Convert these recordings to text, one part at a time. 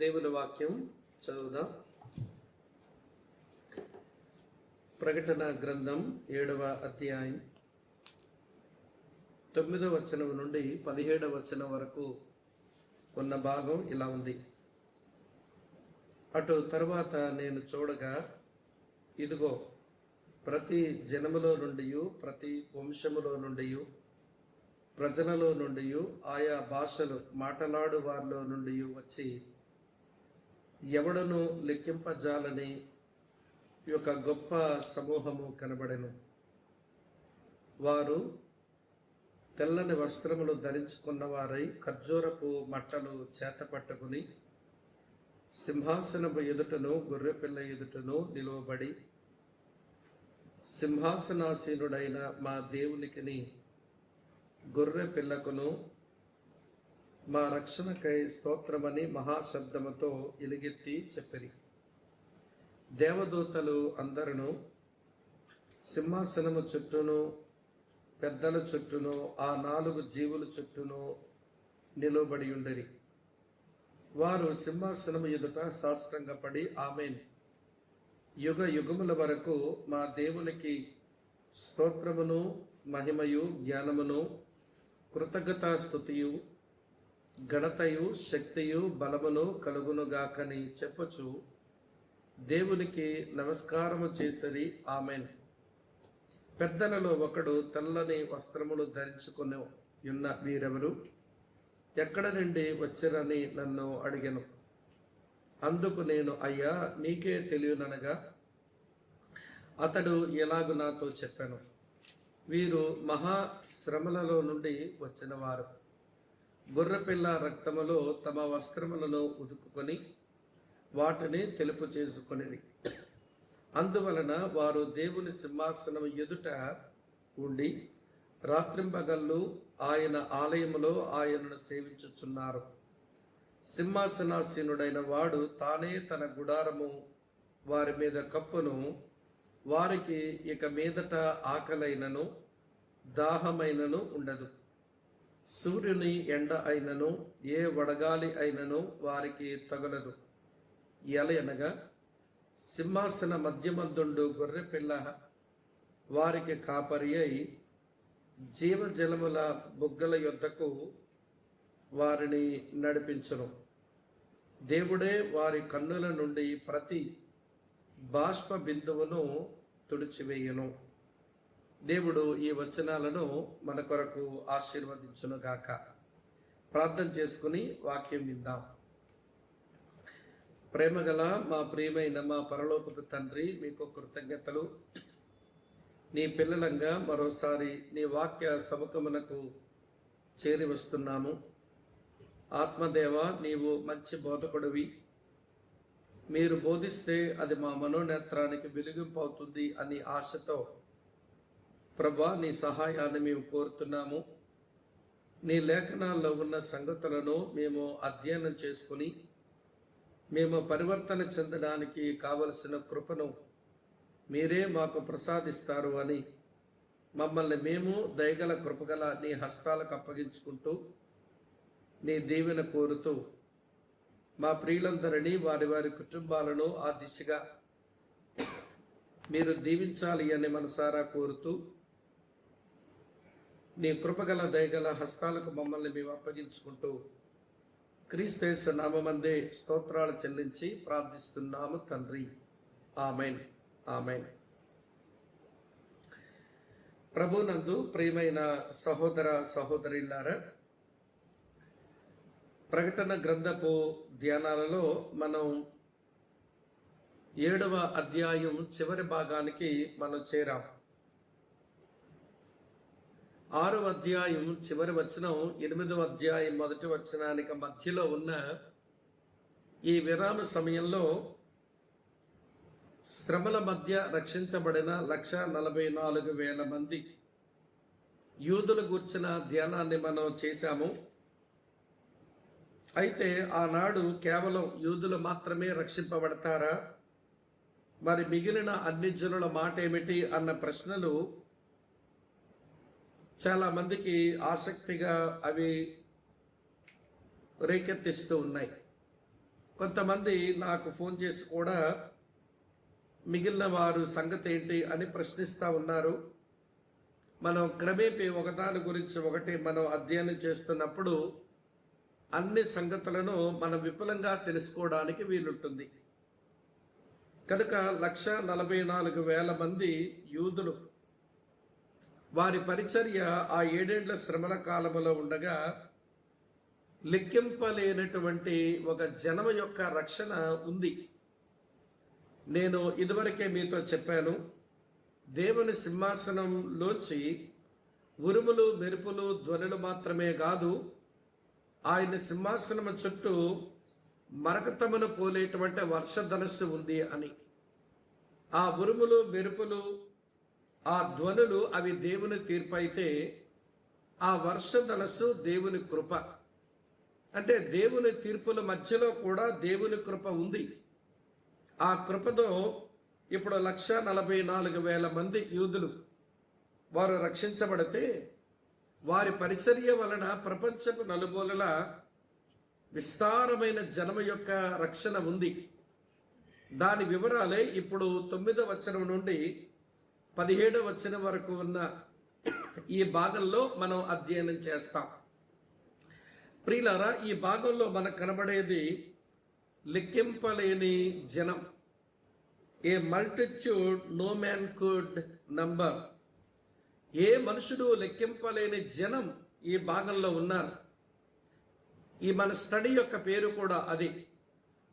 దేవుని వాక్యం చదువుదాం. ప్రకటన గ్రంథం 7వ అధ్యాయం 9వ వచనం నుండి 17వ వచనం వరకు ఉన్న భాగం ఇలా ఉంది. అటు తరువాత నేను చూడగా, ఇదిగో, ప్రతి జనములో నుండి, ప్రతి వంశములో నుండి, ప్రజలలో నుండి, ఆయా భాషలు మాట్లాడు వారిలో నుండి వచ్చి ఎవడను లెక్కింపజాలని యొక్క గొప్ప సమూహము కనబడెను. వారు తెల్లని వస్త్రములు ధరించుకున్న వారై ఖర్జూరపు మట్టలు చేతపట్టుకుని సింహాసనము ఎదుటను గొర్రెపిల్ల ఎదుటను నిలువబడి, సింహాసనాసీనుడైన మా దేవునికిని గొర్రె పిల్లకును మా రక్షణకై స్తోత్రమని మహాశబ్దముతో ఎలుగెత్తి చెప్పిరి. దేవదూతలు అందరూ సింహాసనము చుట్టూను పెద్దల చుట్టూను ఆ 4 జీవుల చుట్టూను నిలువబడి ఉండరి. వారు సింహాసనము ఎదుట సాష్టాంగపడి, ఆమేన్, యుగ యుగముల వరకు మా దేవునికి స్తోత్రమును మహిమయు జ్ఞానమును కృతజ్ఞతాస్తుతియు ఘనతయు శక్తియు బలమును కలుగునుగాకని చెప్పచ్చు దేవునికి నమస్కారము చేసరి. ఆమెన్. పెద్దలలో ఒకడు తెల్లని వస్త్రములు ధరించుకుని ఉన్న వీరెవరు, ఎక్కడ నుండి వచ్చిరని నన్ను అడిగెను. అందుకు నేను, అయ్యా, నీకే తెలియననగా అతడు ఎలాగు నాతో చెప్పాను, వీరు మహాశ్రమలలో నుండి వచ్చిన వారు. గొర్రెపిల్ల రక్తములో తమ వస్త్రములను ఉదుకుకొని వాటిని తెలుపు చేసుకొనిరి. అందువలన వారు దేవుని సింహాసనం ఎదుట ఉండి రాత్రింబగళ్ళు ఆయన ఆలయములో ఆయనను సేవించుచున్నారు. సింహాసనాసీనుడైన వాడు తానే తన గుడారము వారి మీద కప్పును. వారికి ఇక మీదట ఆకలైనను దాహమైనను ఉండదు. సూర్యుని ఎండ అయినను ఏ వడగాలి అయినను వారికి తగలదు. ఎలయనగా సింహాసన మధ్యమందుండు గొర్రెపిల్ల వారికి కాపరి అయి జీవజలముల బుగ్గల యొద్దకు వారిని నడిపించును. దేవుడే వారి కన్నుల నుండి ప్రతి బాష్ప బిందువును తుడిచివేయును. దేవుడు ఈ వచనాలను మన కొరకు ఆశీర్వదించునుగాక. ప్రార్థన చేసుకుని వాక్యం విందాం. ప్రేమగల మా ప్రియమైన మా పరలోకపు తండ్రి, మీకు కృతజ్ఞతలు. నీ పిల్లలంగా మరోసారి నీ వాక్య సముఖమునకు చేరి వస్తున్నాము. ఆత్మదేవ, నీవు మంచి బోధకుడివి. మీరు బోధిస్తే అది మా మనోనేత్రానికి వెలుగింపు అవుతుంది అని ఆశతో ప్రభా, నీ సహాయాన్ని మేము కోరుతున్నాము. నీ లేఖనాల్లో ఉన్న సంగతులను మేము అధ్యయనం చేసుకుని మేము పరివర్తన చెందడానికి కావలసిన కృపను మీరే మాకు ప్రసాదిస్తారు అని మమ్మల్ని మేము దయగల కృపగల నీ హస్తాలకు అప్పగించుకుంటూ నీ దీవెన కోరుతూ మా ప్రియులందరినీ వారి వారి కుటుంబాలను ఆ దిశగా మీరు దీవించాలి అని మనసారా కోరుతూ నీ కృపగల దయగల హస్తాలకు మమ్మల్ని మేము అప్పగించుకుంటూ క్రీస్తు యేసు నామమందే స్తోత్రాలు చెల్లించి ప్రార్థిస్తున్నాము తండ్రి. Amen, amen. ప్రభునందు ప్రియమైన సహోదర సహోదరులారా, ప్రకటన గ్రంథపు ధ్యానాలలో మనం 7వ అధ్యాయం చివరి భాగానికి మనం చేరాం. 6వ అధ్యాయం చివరి వచనం 8వ అధ్యాయం మొదటి వచనానికి మధ్యలో ఉన్న ఈ విరామ సమయంలో శ్రమల మధ్య రక్షించబడిన 1,44,000 మంది యూదుల గూర్చిన ధ్యానాన్ని మనం చేశాము. అయితే ఆనాడు కేవలం యూదులు మాత్రమే రక్షింపబడతారా, మరి మిగిలిన అన్ని జనుల మాట ఏమిటి అన్న ప్రశ్నలు చాలా మందికి ఆసక్తిగా అవి రేకెత్తిస్తూ ఉన్నాయి. కొంతమంది నాకు ఫోన్ చేసి కూడా మిగిలిన వారు సంగతి ఏంటి అని ప్రశ్నిస్తూ ఉన్నారు. మనం క్రమేపీ ఒకదాని గురించి ఒకటి మనం అధ్యయనం చేస్తున్నప్పుడు అన్ని సంగతులను మనం విపులంగా తెలుసుకోవడానికి వీలుంటుంది. కనుక 1,44,000 మంది యూదులు వారి పరిచర్య ఆ 7 ఏళ్ల శ్రమల కాలంలో ఉండగా లెక్కింపలేనటువంటి ఒక జనం యొక్క రక్షణ ఉంది. నేను ఇదివరకే మీతో చెప్పాను, దేవుని సింహాసనంలోంచి ఉరుములు మెరుపులు ధ్వనులు మాత్రమే కాదు, ఆయన సింహాసనము చుట్టూ మరకతమును పోలేటువంటి వర్షధనస్సు ఉంది అని. ఆ ఉరుములు మెరుపులు ఆ ధ్వనులు అవి దేవుని తీర్పు అయితే, ఆ వర్షధనస్సు దేవుని కృప. అంటే దేవుని తీర్పుల మధ్యలో కూడా దేవుని కృప ఉంది. ఆ కృపతో ఇప్పుడు 1,44,000 మంది యూదులు వారు రక్షించబడితే, వారి పరిచర్య వలన ప్రపంచపు నలుమూలల విస్తారమైన జనమ యొక్క రక్షణ ఉంది. దాని వివరాలే ఇప్పుడు 9వ వచనం నుండి 17వ వచనం వరకు ఉన్న ఈ భాగంలో మనం అధ్యయనం చేస్తాం. ప్రియులారా, ఈ భాగంలో మనకు కనబడేది లెక్కింపలేని జనం. A multitude no man could number. ఏ మనుషుడు లెక్కింపలేని జనం ఈ భాగంలో ఉన్నారు. ఈ మన స్టడీ యొక్క పేరు కూడా అది,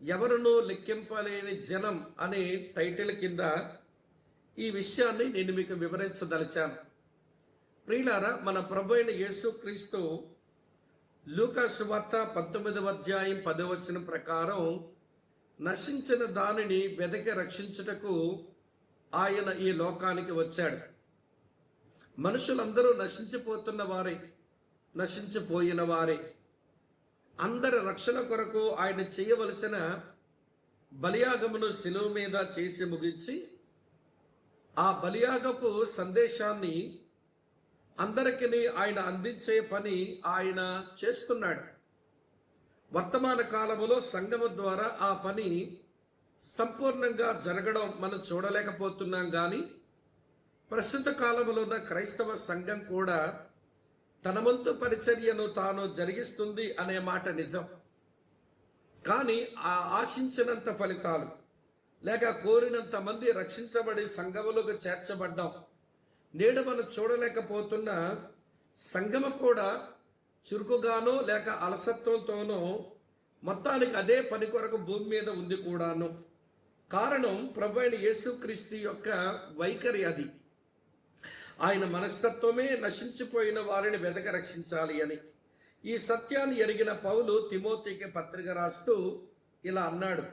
ఎవరునూ లెక్కింపలేని జనం అనే టైటిల్ కింద ఈ విషయాన్ని నేను మీకు వివరించదలిచాను. ప్రియులారా, మన ప్రభు అయిన యేసుక్రీస్తు లూకా సువార్త 19వ అధ్యాయం 10వ వచనం ప్రకారం నశించిన దానిని వెదకి రక్షించుటకు ఆయన ఈ లోకానికి వచ్చాడు. మనుషులందరూ నశించిపోతున్న వారే, నశించిపోయిన వారే. అందరి రక్షణ కొరకు ఆయన చేయవలసిన బలియాగమును శిలువ మీద చేసి ముగించి, ఆ బలియాగపు సందేశాన్ని అందరికీ ఆయన అందించే పని ఆయన చేస్తున్నాడు. వర్తమాన కాలంలో సంఘము ద్వారా ఆ పని సంపూర్ణంగా జరగడం మనం చూడలేకపోతున్నాం. కానీ ప్రస్తుత కాలంలో ఉన్న క్రైస్తవ సంఘం కూడా తన వంతు పరిచర్యను తాను జరిగిస్తుంది అనే మాట నిజం. కానీ ఆ ఆశించినంత ఫలితాలు లేక కోరినంత మంది రక్షించబడి సంఘములకు చేర్చబడ్డాం నేడు మనం చూడలేకపోతున్న. సంఘము కూడా చురుకుగానో లేక అలసత్వంతోనో మొత్తానికి అదే పని కొరకు భూమి మీద ఉంది కూడాను. కారణం ప్రభు అయిన యేసుక్రీస్తు యొక్క వైఖరి అది. ఆయన మనస్తత్వమే నశించిపోయిన వారిని వెదక రక్షించాలి అని. ఈ సత్యాన్ని ఎరిగిన పౌలు తిమోతికి పత్రిక రాస్తూ ఇలా అన్నాడు.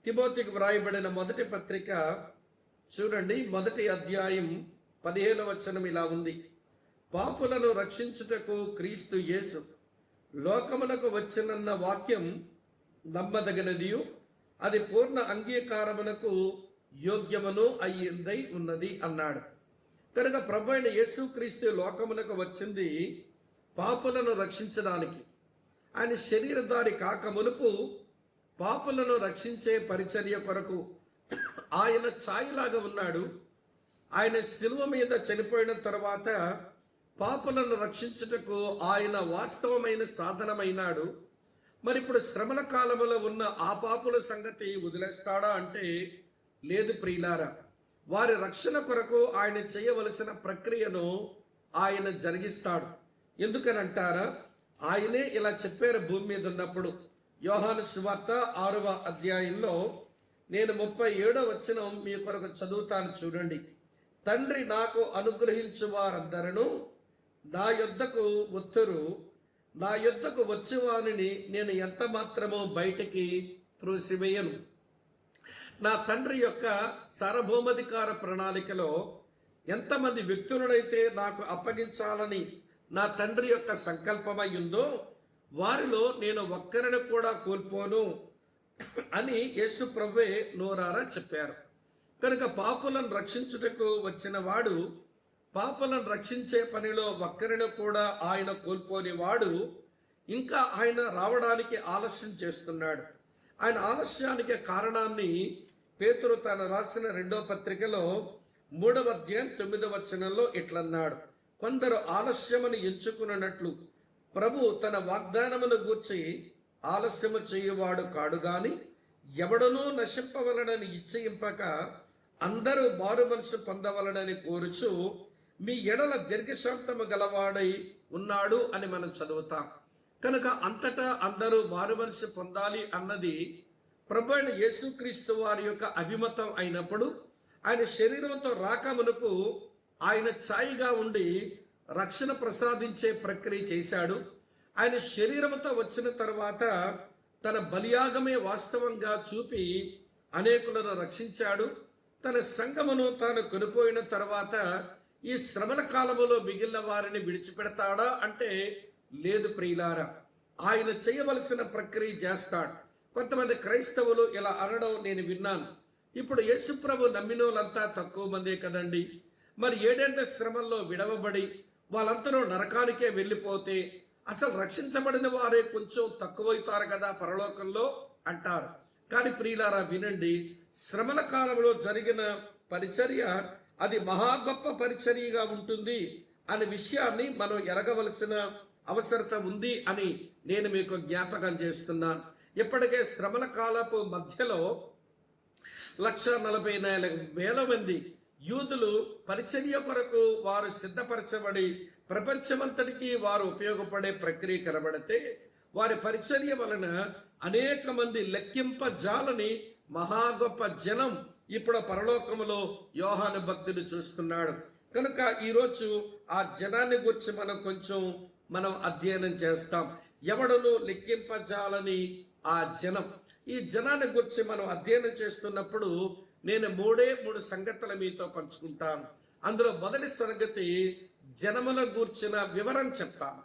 తిమోతికి వ్రాయబడిన మొదటి పత్రిక చూడండి, 1వ అధ్యాయం 15వ వచనం ఇలా ఉంది. పాపులను రక్షించుటకు క్రీస్తు యేసు లోకమునకు వచ్చినన్న వాక్యం నమ్మదగినదియు అది పూర్ణ అంగీకారమునకు యోగ్యమును అయ్యిందై ఉన్నది అన్నాడు. కనుక ప్రభు అయిన యేసుక్రీస్తు లోకమునకు వచ్చింది పాపులను రక్షించడానికి. ఆయన శరీరధారి కాక మునుపు పాపులను రక్షించే పరిచర్య కొరకు ఆయన ఛాయలాగా ఉన్నాడు. ఆయన శిలువ మీద చనిపోయిన తర్వాత పాపులను రక్షించుటకు ఆయన వాస్తవమైన సాధనమైనాడు. మరి ఇప్పుడు శ్రమల కాలంలో ఉన్న ఆ పాపుల సంగతి వదిలేస్తాడా అంటే లేదు ప్రియులారా. వారి రక్షణ కొరకు ఆయన చేయవలసిన ప్రక్రియను ఆయన జరిగిస్తాడు. ఎందుకనంటారా, ఆయనే ఇలా చెప్పారు భూమి మీద ఉన్నప్పుడు. యోహాను సువార్త 6వ అధ్యాయంలో నేను 37వ వచనం మీ కొరకు చదువుతాను చూడండి. తండ్రి నాకు అనుగ్రహించు వారందరూ నా యొద్దకు వత్తురు, నా యొద్దకు వచ్చేవానిని నేను ఎంత మాత్రమో బయటికి త్రోసివేయను. నా తండ్రి యొక్క సార్వభౌమాధికార ప్రణాళికలో ఎంతమంది వ్యక్తులనైతే నాకు అప్పగించాలని నా తండ్రి యొక్క సంకల్పమై ఉందో వారిలో నేను ఒక్కరిని కూడా కోల్పోను అని యేసు ప్రభువే నోరారా చెప్పారు. కనుక పాపులను రక్షించుటకు వచ్చిన వాడు, పాపులను రక్షించే పనిలో ఒక్కరిని కూడా ఆయన కోల్పోని వాడు ఇంకా ఆయన రావడానికి ఆలస్యం చేస్తున్నాడు. ఆయన ఆలస్యానికి కారణాన్ని పేతురు తాను రాసిన 2వ పత్రికలో 3వ అధ్యాయం 9వ వచనంలో ఇట్లన్నాడు, కొందరు ఆలస్యమని ఎంచుకున్నట్లు ప్రభు తన వాగ్దానమును గూర్చి ఆలస్యము చేయువాడు కాడు గాని ఎవడనూ నశింపవలనని ఇచ్చయింపక అందరూ మారు మనసు పొందవలనని కోరుచు మీ ఎడల దీర్ఘశాంతము గలవాడై ఉన్నాడు అని మనం చదువుతాం. కనుక అంతటా అందరూ మారు మనసు పొందాలి అన్నది ప్రభు అయిన యేసుక్రీస్తు వారి యొక్క అభిమతం అయినప్పుడు ఆయన శరీరంతో రాకమునుపు ఆయన ఛాయిగా ఉండి రక్షణ ప్రసాదించే ప్రక్రియ చేశాడు. ఆయన శరీరంతో వచ్చిన తర్వాత తన బలియాగమే వాస్తవంగా చూపి అనేకులను రక్షించాడు. తన సంఘమును తాను కొనిపోయిన తర్వాత ఈ శ్రమల కాలములో మిగిలిన వారిని విడిచిపెడతాడా అంటే లేదు ప్రియులారా, ఆయన చేయవలసిన ప్రక్రియ చేస్తాడు. కొంతమంది క్రైస్తవులు ఇలా అనడం నేను విన్నాను, ఇప్పుడు యేసుప్రభు నమ్మిన వాళ్ళంతా తక్కువ మందే కదండి, మరి 7 ఏళ్ల శ్రమల్లో విడవబడి వాళ్ళంతా నరకానికే వెళ్ళిపోతే అసలు రక్షించబడిన వారే కొంచెం తక్కువైతారు కదా పరలోకంలో అంటారు. కానీ ప్రియులారా వినండి, శ్రమల కాలంలో జరిగిన పరిచర్య అది మహా గొప్ప పరిచర్యగా ఉంటుంది అనే విషయాన్ని మనం ఎరగవలసిన అవసరత ఉంది అని నేను మీకు జ్ఞాపకం చేస్తున్నాను. ఇప్పటికే శ్రమల కాలపు మధ్యలో 1,44,000 మంది యూదులు పరిచర్య కొరకు వారు సిద్ధపరచబడి ప్రపంచమంతటికి వారు ఉపయోగపడే ప్రక్రియ కనబడితే వారి పరిచర్య వలన అనేక మంది లెక్కింపజాలని మహా గొప్ప జనం ఇప్పుడు పరలోకములో యోహాను భక్తుడు చూస్తున్నాడు. కనుక ఈరోజు ఆ జనాన్ని గురించి మనం అధ్యయనం చేస్తాం. ఎవడను లెక్కింపజాలని ఆ జనం, ఈ జనాన్ని గురించి మనం అధ్యయనం చేస్తున్నప్పుడు నేను 3 సంగతులు మీతో పంచుకుంటాను. అందులో మొదటి సంగతి జనముల గూర్చిన వివరణ చెప్తాను.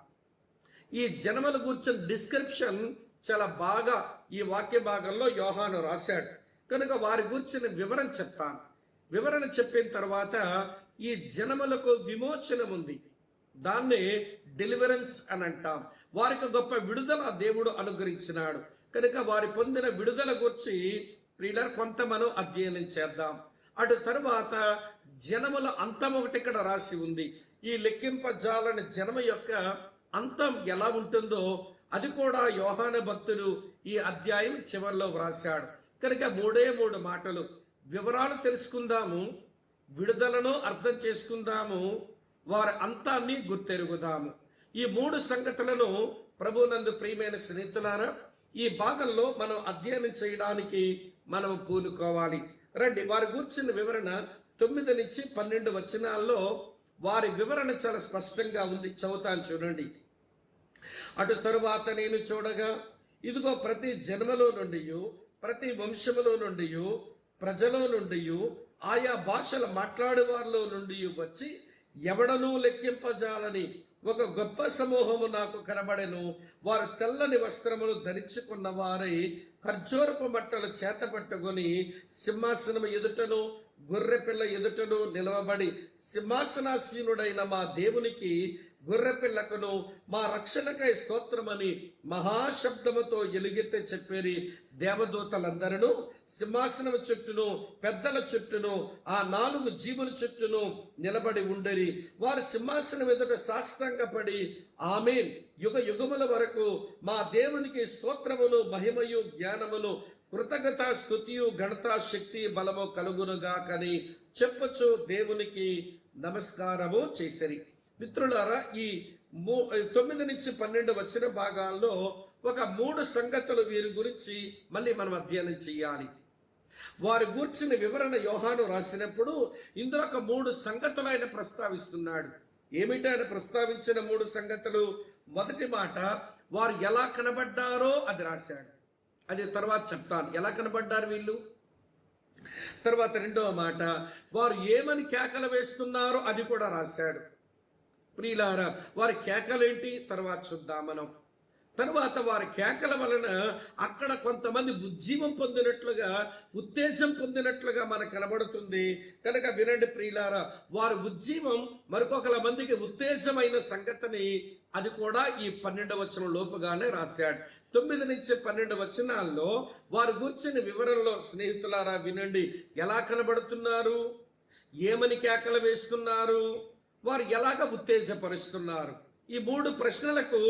ఈ జనముల గూర్చిన డిస్క్రిప్షన్ చాలా బాగా ఈ వాక్య భాగంలో యోహాను రాశాడు. కనుక వారి గూర్చిన వివరణ చెప్తాను. వివరణ చెప్పిన తర్వాత ఈ జనములకు విమోచనం ఉంది, దాన్నే డెలివరెన్స్ అని అంటాం. వారికి గొప్ప విడుదల దేవుడు అనుగ్రహించినాడు. కనుక వారి పొందిన విడుదల గురించి ప్రియులారా కొంత మనం అధ్యయనం చేద్దాం. అటు తరువాత జనముల అంతం ఒకటి ఇక్కడ రాసి ఉంది. ఈ లెక్కింపజాలని జనమ యొక్క అంతం ఎలా ఉంటుందో అది కూడా యోహాను భక్తుడు ఈ అధ్యాయం చివరిలో వ్రాశాడు. కనుక 3 మాటలు వివరాలు తెలుసుకుందాము, విడుదలను అర్థం చేసుకుందాము, వారి అంతాన్ని గుర్తెరుగుదాము. ఈ 3 సంగతులను ప్రభునందు ప్రియమైన స్నేహితులారా ఈ భాగంలో మనం అధ్యయనం చేయడానికి మనం పూనుకోవాలి. రండి, వారి గూర్చిన వివరణ 9 నుంచి 12 వచనాల్లో వారి వివరణ చాలా స్పష్టంగా ఉంది. చదువుతాను చూడండి. అటు తరువాత నేను చూడగా ఇదిగో ప్రతి జన్మలో నుండి, ప్రతి వంశములో నుండి, ప్రజలో నుండి, ఆయా భాషలు మాట్లాడే వారిలో నుండి వచ్చి ఎవడనూ లెక్కింపజాలని ఒక గొప్ప సమూహము నాకు కనబడెను. వారు తెల్లని వస్త్రములు ధరించుకున్న వారై ఖర్జూరపు బట్టలు చేత పట్టుకొని సింహాసనం ఎదుటను గొర్రెపిల్ల ఎదుటను నిలవబడి సింహాసనాసీనుడైన మా దేవునికి గొర్రెపిల్లకును మా రక్షణకై స్తోత్రమని మహాశబ్దముతో ఎలుగెత్తి చెప్పేరి. దేవదూతలందరూ సింహాసనం చుట్టూను పెద్దల చుట్టూను ఆ 4 జీవుల చుట్టూను నిలబడి ఉండరి. వారు సింహాసనం ఎదుట సాష్టాంగపడి ఆమేన్, యుగ యుగముల వరకు మా దేవునికి స్తోత్రమును మహిమయు జ్ఞానమును కృతజ్ఞత స్తుతియు ఘనత శక్తి బలము కలుగునుగాకని చెప్పచ్చు దేవునికి నమస్కారము చేసరి. మిత్రులారా, ఈ 9 నుంచి 12 వచ్చిన భాగాల్లో ఒక 3 సంగతులు వీరి గురించి మళ్ళీ మనం అధ్యయనం చేయాలి. వారి గూర్చిన వివరణ యోహాను రాసినప్పుడు ఇందులో ఒక 3 సంగతులు ఆయన ప్రస్తావిస్తున్నాడు. ఏమిటి ఆయన ప్రస్తావించిన 3 సంగతులు? మొదటి మాట, వారు ఎలా కనబడ్డారో అది రాశాడు. అది తర్వాత చెప్తాను, ఎలా కనబడ్డారు వీళ్ళు. తర్వాత రెండవ మాట, వారు ఏమని కేకలు వేస్తున్నారో అది కూడా రాశాడు. ప్రియులారా, వారి కేకలేంటి తర్వాత చూద్దాం మనం. తర్వాత వారి కేకల వలన అక్కడ కొంతమంది ఉజ్జీవం పొందినట్లుగా, ఉత్తేజం పొందినట్లుగా మనకు కనబడుతుంది. కనుక వినండి ప్రియులారా, వారి ఉజ్జీవం మరికొకల మందికి ఉత్తేజమైన సంగతిని అది కూడా ఈ 12వ వచనం లోపుగానే రాశాడు. 9 నుంచి 12 వచనాల్లో వారు కూర్చుని వివరంలో, స్నేహితులారా వినండి, ఎలా కనబడుతున్నారు, ఏమని కేకలు వేస్తున్నారు, వారు ఎలాగ ఉత్తేజపరుస్తున్నారు, ఈ 3 ప్రశ్నలకు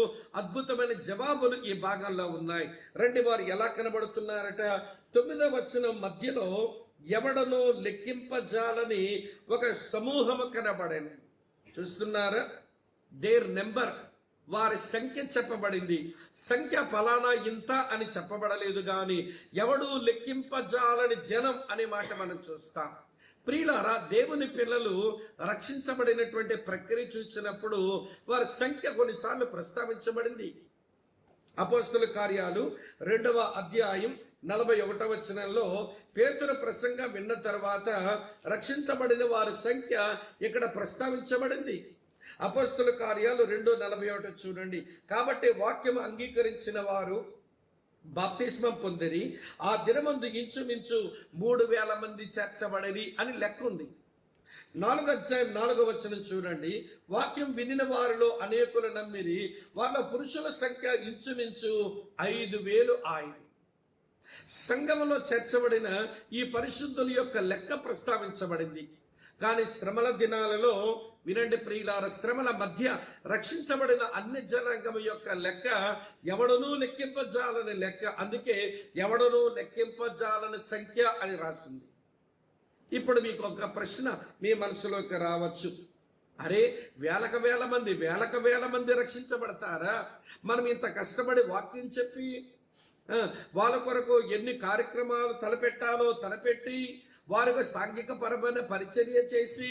అద్భుతమైన జవాబులు ఈ భాగంలో ఉన్నాయి. రండి, వారు ఎలా కనబడుతున్నారట. 9వ వచనం మధ్యలో ఎవడనో లెక్కింపజాలని ఒక సమూహము కనబడేది. చూస్తున్నారా? దేర్ నెంబర్, వారి సంఖ్య చెప్పబడింది. సంఖ్య ఫలానా ఇంత అని చెప్పబడలేదు, కానీ ఎవడు లెక్కింపజాలని జనం అనే మాట మనం చూస్తాం. ప్రియులారా, దేవుని పిల్లలు రక్షించబడినటువంటి ప్రక్రియ చూసినప్పుడు వారి సంఖ్య కొన్నిసార్లు ప్రస్తావించబడింది. అపోస్తలుల కార్యాలు 2వ అధ్యాయం 41వ వచనంలో పేతురు ప్రసంగం విన్న తర్వాత రక్షించబడిన వారి సంఖ్య ఇక్కడ ప్రస్తావించబడింది. అపోస్తలుల కార్యాలు 2:41 చూడండి. కాబట్టి వాక్యం అంగీకరించిన వారు బాప్తిస్మం పొందిరి, ఆ దినమందు ఇంచుమించు 3,000 మంది చేర్చబడిరి అని లెక్క ఉంది. 4వ అధ్యాయం 4వ వచనం చూడండి. వాక్యం వినిన వారిలో అనేకులు నమ్మిరి, వాళ్ళ పురుషుల సంఖ్య ఇంచుమించు 5,000 అయింది. సంఘములో చేర్చబడిన ఈ పరిశుద్ధుల యొక్క లెక్క ప్రస్తావించబడింది. కానీ శ్రమల దినాలలో వినండి ప్రియులార, శ్రమల మధ్య రక్షించబడిన అన్ని జనాంగం యొక్క లెక్క ఎవడనూ లెక్కింపజాలని లెక్క. అందుకే ఎవడనూ లెక్కింపజాలని సంఖ్య అని రాసింది. ఇప్పుడు మీకు ఒక ప్రశ్న మీ మనసులోకి రావచ్చు. అరే, వేలకు వేల మంది రక్షించబడతారా? మనం ఇంత కష్టపడి వాక్యం చెప్పి వాళ్ళ కొరకు ఎన్ని కార్యక్రమాలు తలపెట్టాలో తలపెట్టి, వారికి సాంఘిక పరమైన పరిచర్య చేసి,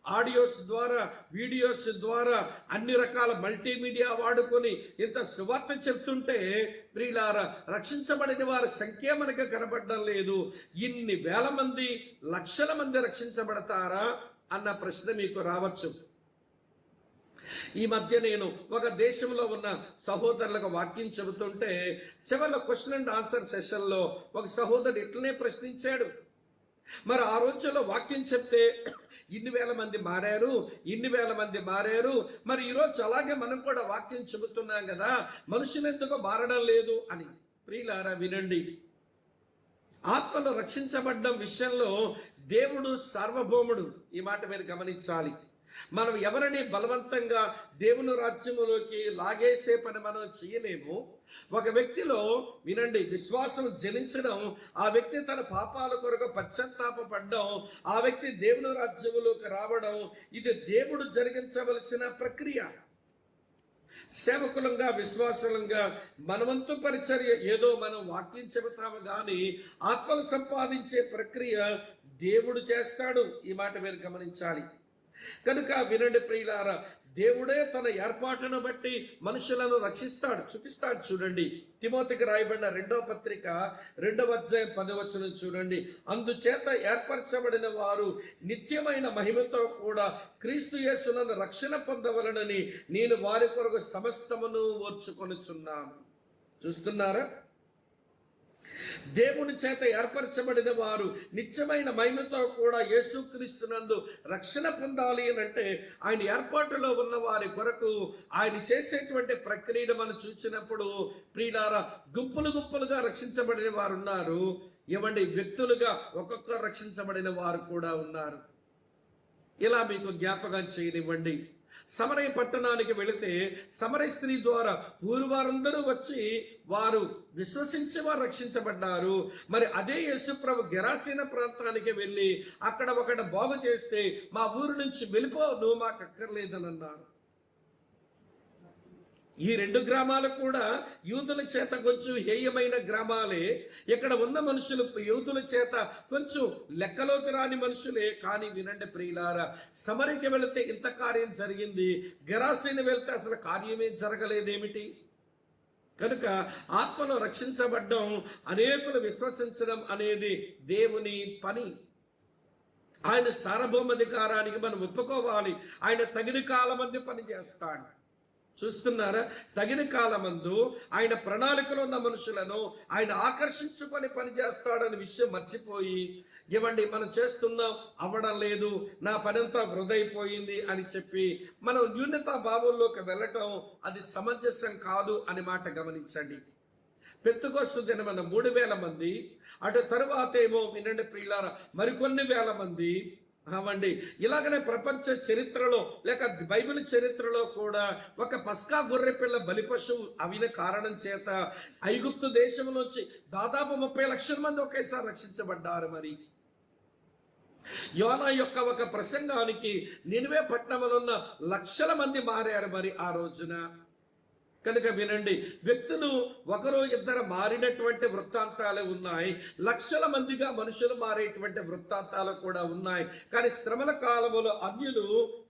ఆడియోస్ ద్వారా, వీడియోస్ ద్వారా అన్ని రకాల మల్టీమీడియా వాడుకొని ఇంత సువార్త చెప్తుంటే ప్రియులారా, రక్షించబడిన వారి సంఖ్య మనకు కనబడడం లేదు. ఇన్ని వేల మంది, లక్షల మంది రక్షించబడతారా అన్న ప్రశ్న మీకు రావచ్చు. ఈ మధ్య నేను ఒక దేశంలో ఉన్న సహోదరులకు వాక్యం చెబుతుంటే చివరిలో క్వశ్చన్ అండ్ ఆన్సర్ సెషన్లో ఒక సహోదరుడు ఇట్లనే ప్రశ్నించాడు. మరి ఆ రోజుల్లో వాక్యం చెప్తే ఇన్ని వేల మంది మారారు, మరి ఈరోజు అలాగే మనం కూడా వాక్యం చెబుతున్నాం కదా, మనుషులు ఎందుకు మారడం లేదు అని. ప్రియులారా వినండి, ఆత్మను రక్షించబడ్డం విషయంలో దేవుడు సార్వభౌముడు. ఈ మాట మీరు గమనించాలి. మనం ఎవరిని బలవంతంగా దేవుని రాజ్యములోకి లాగేసే పని మనం చేయలేము. ఒక వ్యక్తిలో వినండి, విశ్వాసం జనించడం, ఆ వ్యక్తి తన పాపాల కొరకు పశ్చాత్తాపపడడం, ఆ వ్యక్తి దేవుని రాజ్యములోకి రావడం, ఇది దేవుడు జరిగించవలసిన ప్రక్రియ. సేవకులంగా, విశ్వాసులంగా మనవంతు పరిచర్య ఏదో మనం వాక్యం చెబుతాము, కానీ ఆత్మను సంపాదించే ప్రక్రియ దేవుడు చేస్తాడు. ఈ మాట మీరు గమనించాలి. కనుక వినండి ప్రియులారా, దేవుడే తన ఏర్పాటును బట్టి మనుషులను రక్షిస్తాడు, చూపిస్తాడు. చూడండి, తిమోతికి రాయబడిన 2వ పత్రిక 2వ అధ్యాయం 10వ వచనం చూడండి. అందుచేత ఏర్పరచబడిన వారు నిత్యమైన మహిమతో కూడా క్రీస్తు యేసునందు రక్షణ పొందవలనని నేను వారి కొరకు సమస్తమును ఓర్చుకొనుచున్నాను. చూస్తున్నారా? దేవుని చేత ఏర్పరచబడిన వారు నిత్యమైన మహిమతో కూడా యేసుక్రీస్తునందు రక్షణ పొందాలి అని అంటే, ఆయన ఏర్పాటులో ఉన్న వారి కొరకు ఆయన చేసేటువంటి ప్రక్రియను మనం చూసినప్పుడు ప్రియులారా, గుంపులుగా రక్షించబడిన వారు ఉన్నారు. ఇవ్వండి, వ్యక్తులుగా ఒక్కొక్కరు రక్షించబడిన వారు కూడా ఉన్నారు. ఇలా మీకు జ్ఞాపకం చేయనివ్వండి. సమరయ పట్టణానికి వెళితే సమరయ స్త్రీ ద్వారా ఊరు వారందరూ వచ్చి వారు విశ్వసించి వారు రక్షించబడ్డారు. మరి అదే యేసుప్రభు గెరాసీన ప్రాంతానికి వెళ్ళి అక్కడ ఒకటి బాగు చేస్తే, మా ఊరు నుంచి వెళ్ళిపో, నువ్వు మాకు అక్కర్లేదని అన్నారు. ఈ 2 గ్రామాలు కూడా యూదుల చేత కొంచెం హేయమైన గ్రామాలే. ఇక్కడ ఉన్న మనుషులు యూదుల చేత కొంచెం లెక్కలోకి రాని మనుషులే. కానీ వినండి ప్రియులారా, సమరికి వెళితే ఇంత కార్యం జరిగింది, గెరాసీని వెళ్తే అసలు కార్యమే జరగలేదేమిటి? కనుక ఆత్మను రక్షించబడ్డం, అనేకులు విశ్వసించడం అనేది దేవుని పని. ఆయన సార్వభౌమాధికారానికి మనం ఒప్పుకోవాలి. ఆయన తగిన కాలమంది పని చేస్తాడు. చూస్తున్నారా? తగిన కాలమందు ఆయన ప్రణాళికలో ఉన్న మనుషులను ఆయన ఆకర్షించుకొని పనిచేస్తాడని విషయం మర్చిపోయి, ఇవ్వండి మనం చేస్తున్నాం, అవ్వడం లేదు, నా పనంతా వృధైపోయింది అని చెప్పి మనం న్యూనతా భావంలోకి వెళ్ళటం అది సమంజసం కాదు అని మాట గమనించండి. పెంతెకొస్తు దినమున 3,000 మంది, అటు తరువాత ఏమో వినండి ప్రియులారా మరికొన్ని వేల మంది అవండి. ఇలాగనే ప్రపంచ చరిత్రలో లేక బైబిల్ చరిత్రలో కూడా ఒక పస్కా గొర్రె పిల్ల బలి పశువు అవిన కారణం చేత ఐగుప్తు దేశం నుంచి దాదాపు 30 లక్షల మంది ఒకేసారి రక్షించబడ్డారు. మరి యోనా యొక్క ఒక ప్రసంగానికి నినివే పట్టణంలో ఉన్న లక్షల మంది మారారు మరి ఆ రోజున. కనుక వినండి, వ్యక్తులు ఒకరు ఇద్దరు మారినటువంటి వృత్తాంతాలు ఉన్నాయి, లక్షల మందిగా మనుషులు మారేటువంటి వృత్తాంతాలు కూడా ఉన్నాయి. కానీ శ్రమల కాలములో అన్యులు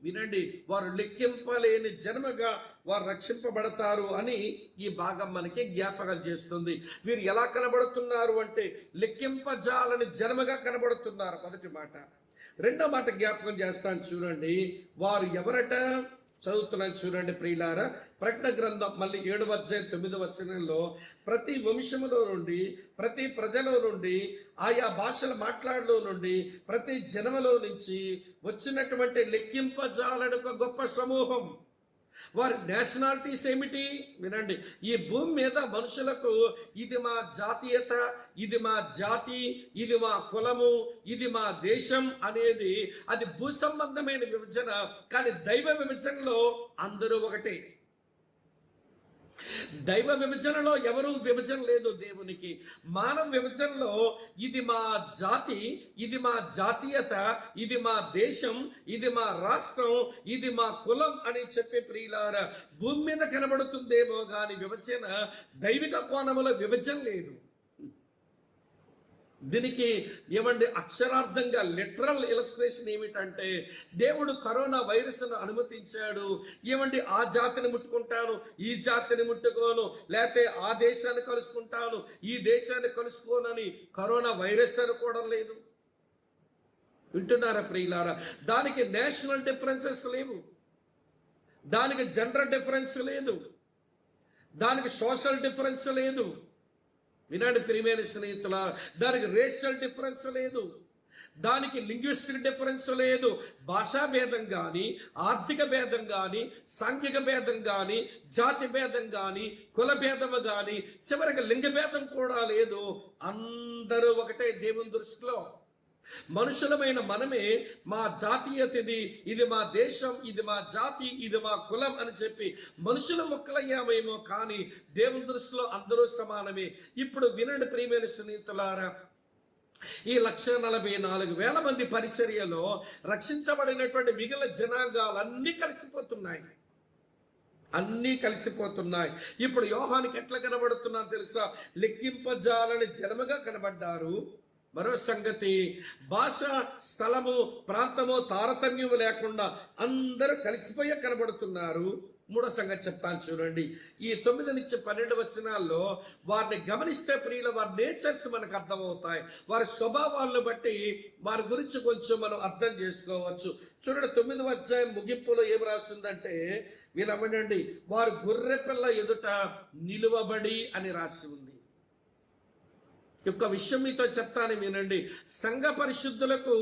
వినండి వారు లెక్కింపలేని జన్మగా వారు రక్షింపబడతారు అని ఈ భాగం మనకి జ్ఞాపకం చేస్తుంది. వీరు ఎలా కనబడుతున్నారు అంటే లెక్కింపజాలని జన్మగా కనబడుతున్నారు. మొదటి మాట. రెండో మాట జ్ఞాపకం చేస్తాను చూడండి, వారు ఎవరట చదువుతున్నాను చూడండి ప్రియులారా. ప్రకటన గ్రంథం మళ్ళీ 7వ అధ్యాయం 9వ వచనంలో ప్రతి వంశములో నుండి, ప్రతి ప్రజలో నుండి, ఆయా భాషలు మాట్లాడలో నుండి, ప్రతి జనములో నుంచి వచ్చినటువంటి లెక్కింపజాలని ఒక గొప్ప సమూహం. వారి నేషనాలిటీస్ ఏమిటి వినండి. ఈ భూమి మీద మనుషులకు ఇది మా జాతీయత, ఇది మా జాతి, ఇది మా కులము, ఇది మా దేశం అనేది అది భూ సంబంధమైన విభజన. కానీ దైవ విభజనలో అందరూ ఒకటే. దైవ విభజనలో ఎవరు విభజన లేదు దేవునికి. మానవ విభజనలో ఇది మా జాతి, ఇది మా జాతీయత, ఇది మా దేశం, ఇది మా రాష్ట్రం, ఇది మా కులం అని చెప్పే ప్రియులారా భూమి మీద కనబడుతుందేమో కానీ విభజన దైవిక కోణములో విభజన లేదు. దీనికి ఏమండి అక్షరార్థంగా లిటరల్ ఇలస్ట్రేషన్ ఏమిటంటే దేవుడు కరోనా వైరస్ను అనుమతించాడు. ఏమండి ఆ జాతిని ముట్టుకుంటాను, ఈ జాతిని ముట్టుకోను, లేకపోతే ఆ దేశాన్ని కలుసుకుంటాను, ఈ దేశాన్ని కలుసుకోనని కరోనా వైరస్ అనుకోవడం లేదు. వింటున్నారా ప్రియులారా? దానికి నేషనల్ డిఫరెన్సెస్ లేవు, దానికి జెండర్ డిఫరెన్స్ లేదు, దానికి సోషల్ డిఫరెన్స్ లేదు. వినండి ప్రియమైన స్నేహితులా, దానికి రేషియల్ డిఫరెన్స్ లేదు, దానికి లింగ్విస్టిక్ డిఫరెన్స్ లేదు. భాషా భేదం కానీ, ఆర్థిక భేదం కానీ, సాంఘిక భేదం కానీ, జాతి భేదం కానీ, కుల భేదము కానీ, చివరికి లింగ భేదం కూడా లేదు. అందరూ ఒకటే దేవుని దృష్టిలో. మనుషులమైన మనమే మా జాతీయత ఇది, ఇది మా దేశం, ఇది మా జాతి, ఇది మా కులం అని చెప్పి మనుషుల ముక్కలయ్యామేమో కానీ దేవుని దృష్టిలో అందరూ సమానమే. ఇప్పుడు వినండి ప్రియమైన స్నేహితులారా, ఈ 1,44,000 మంది పరిచర్యలో రక్షించబడినటువంటి మిగిలిన జనాంగాలన్నీ కలిసిపోతున్నాయి, అన్నీ కలిసిపోతున్నాయి. ఇప్పుడు యోహానికి ఎట్లా కనబడుతున్నా తెలుసా? లెక్కింపజాలని జనముగా కనబడ్డారు. మరో సంగతి, భాష, స్థలము, ప్రాంతము తారతమ్యము లేకుండా అందరూ కలిసిపోయే కనబడుతున్నారు. మూడో సంగతి చెప్తాను చూడండి. ఈ 9 నుంచి 12 వచనాల్లో వారిని గమనిస్తే ప్రియుల వారి నేచర్స్ మనకు అర్థమవుతాయి. వారి స్వభావాలను బట్టి వారి గురించి కొంచెం మనం అర్థం చేసుకోవచ్చు. చూడండి 9వ అధ్యాయం ముగింపులో ఏం రాస్తుందంటే వీళ్ళమండి వారు గొర్రె పిల్ల ఎదుట నిలువబడి అని రాసి ఉంది. యొక్క విషయం మీతో చెప్తాను వినండి. సంఘ పరిశుద్ధులకు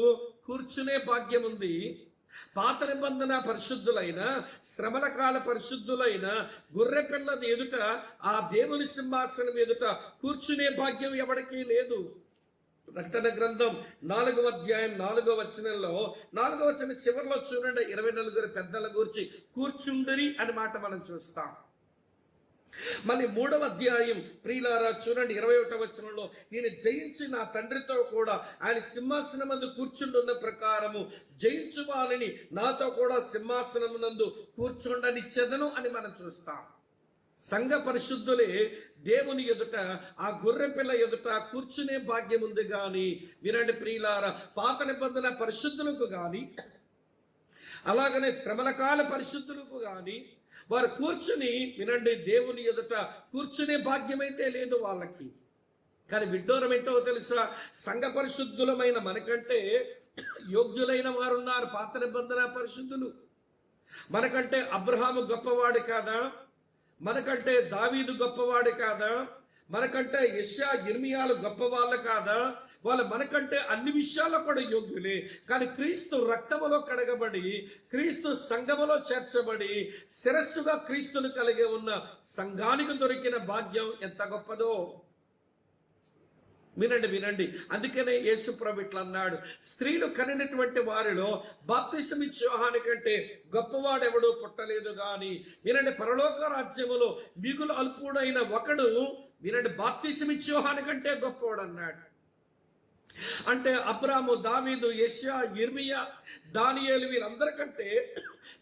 కూర్చునే భాగ్యం ఉంది. పాత నిబంధన పరిశుద్ధులైన, శ్రమల కాల పరిశుద్ధులైన గొర్రె పిల్లది ఎదుట, ఆ దేవుని సింహాసనం ఎదుట కూర్చునే భాగ్యం ఎవరికీ లేదు. ప్రకటన గ్రంథం 4వ అధ్యాయం 4వ వచనంలో 4వ వచనం చివరిలో చూడండి 24 పెద్దల గురించి కూర్చుండిరి అని మాట మనం చూస్తాం. మళ్ళీ 3వ అధ్యాయం ప్రియులారా చూడండి 21వ వచనంలో నేను జయించి నా తండ్రితో కూడా ఆయన సింహాసనం నందు కూర్చుండున్న ప్రకారము జయించు వారిని నాతో కూడా సింహాసనం నందు కూర్చుండనిచ్చెదను అని మనం చూస్తాం. సంఘ పరిశుద్ధులే దేవుని ఎదుట, ఆ గొర్రె పిల్ల ఎదుట కూర్చునే భాగ్యం ఉంది. కానీ వినండి ప్రియులారా, పాత నిబంధన పరిశుద్ధులకు కానీ అలాగనే శ్రమల కాల పరిశుద్ధులకు కానీ వారు కూర్చుని వినండి దేవుని ఎదుట కూర్చునే భాగ్యమైతే లేదు వాళ్ళకి. కానీ విడ్డూరం ఏంటో తెలుసా? సంఘ పరిశుద్ధులమైన మనకంటే యోగ్యులైన వారు ఉన్నారు. పాత నిబంధన పరిశుద్ధులు. మనకంటే అబ్రహాము గొప్పవాడు కాదా? మనకంటే దావీదు గొప్పవాడు కాదా? మనకంటే యెషయా, యిర్మీయాలు గొప్పవాళ్ళు కాదా? వాళ్ళు మనకంటే అన్ని విషయాల్లో కూడా యోగ్యులే. కానీ క్రీస్తు రక్తములో కడగబడి, క్రీస్తు సంఘములో చేర్చబడి, శిరస్సుగా క్రీస్తును కలిగి ఉన్న సంఘానికి దొరికిన భాగ్యం ఎంత గొప్పదో. వినండి. అందుకనే యేసు ప్రభు ఇట్లా అన్నాడు, స్త్రీలు కనినటువంటి వారిలో బాప్తిసమిచ్చే యోహాను కంటే గొప్పవాడెవడూ పుట్టలేదు గాని వినండి, పరలోక రాజ్యములో మిగులు అల్పుడైన ఒకడు బాప్తిసమిచ్చే యోహాను కంటే గొప్పవాడు అన్నాడు. అంటే అబ్రాము, దావీదు, యెషయా, యిర్మీయా, దానియేలు వీళ్ళందరికంటే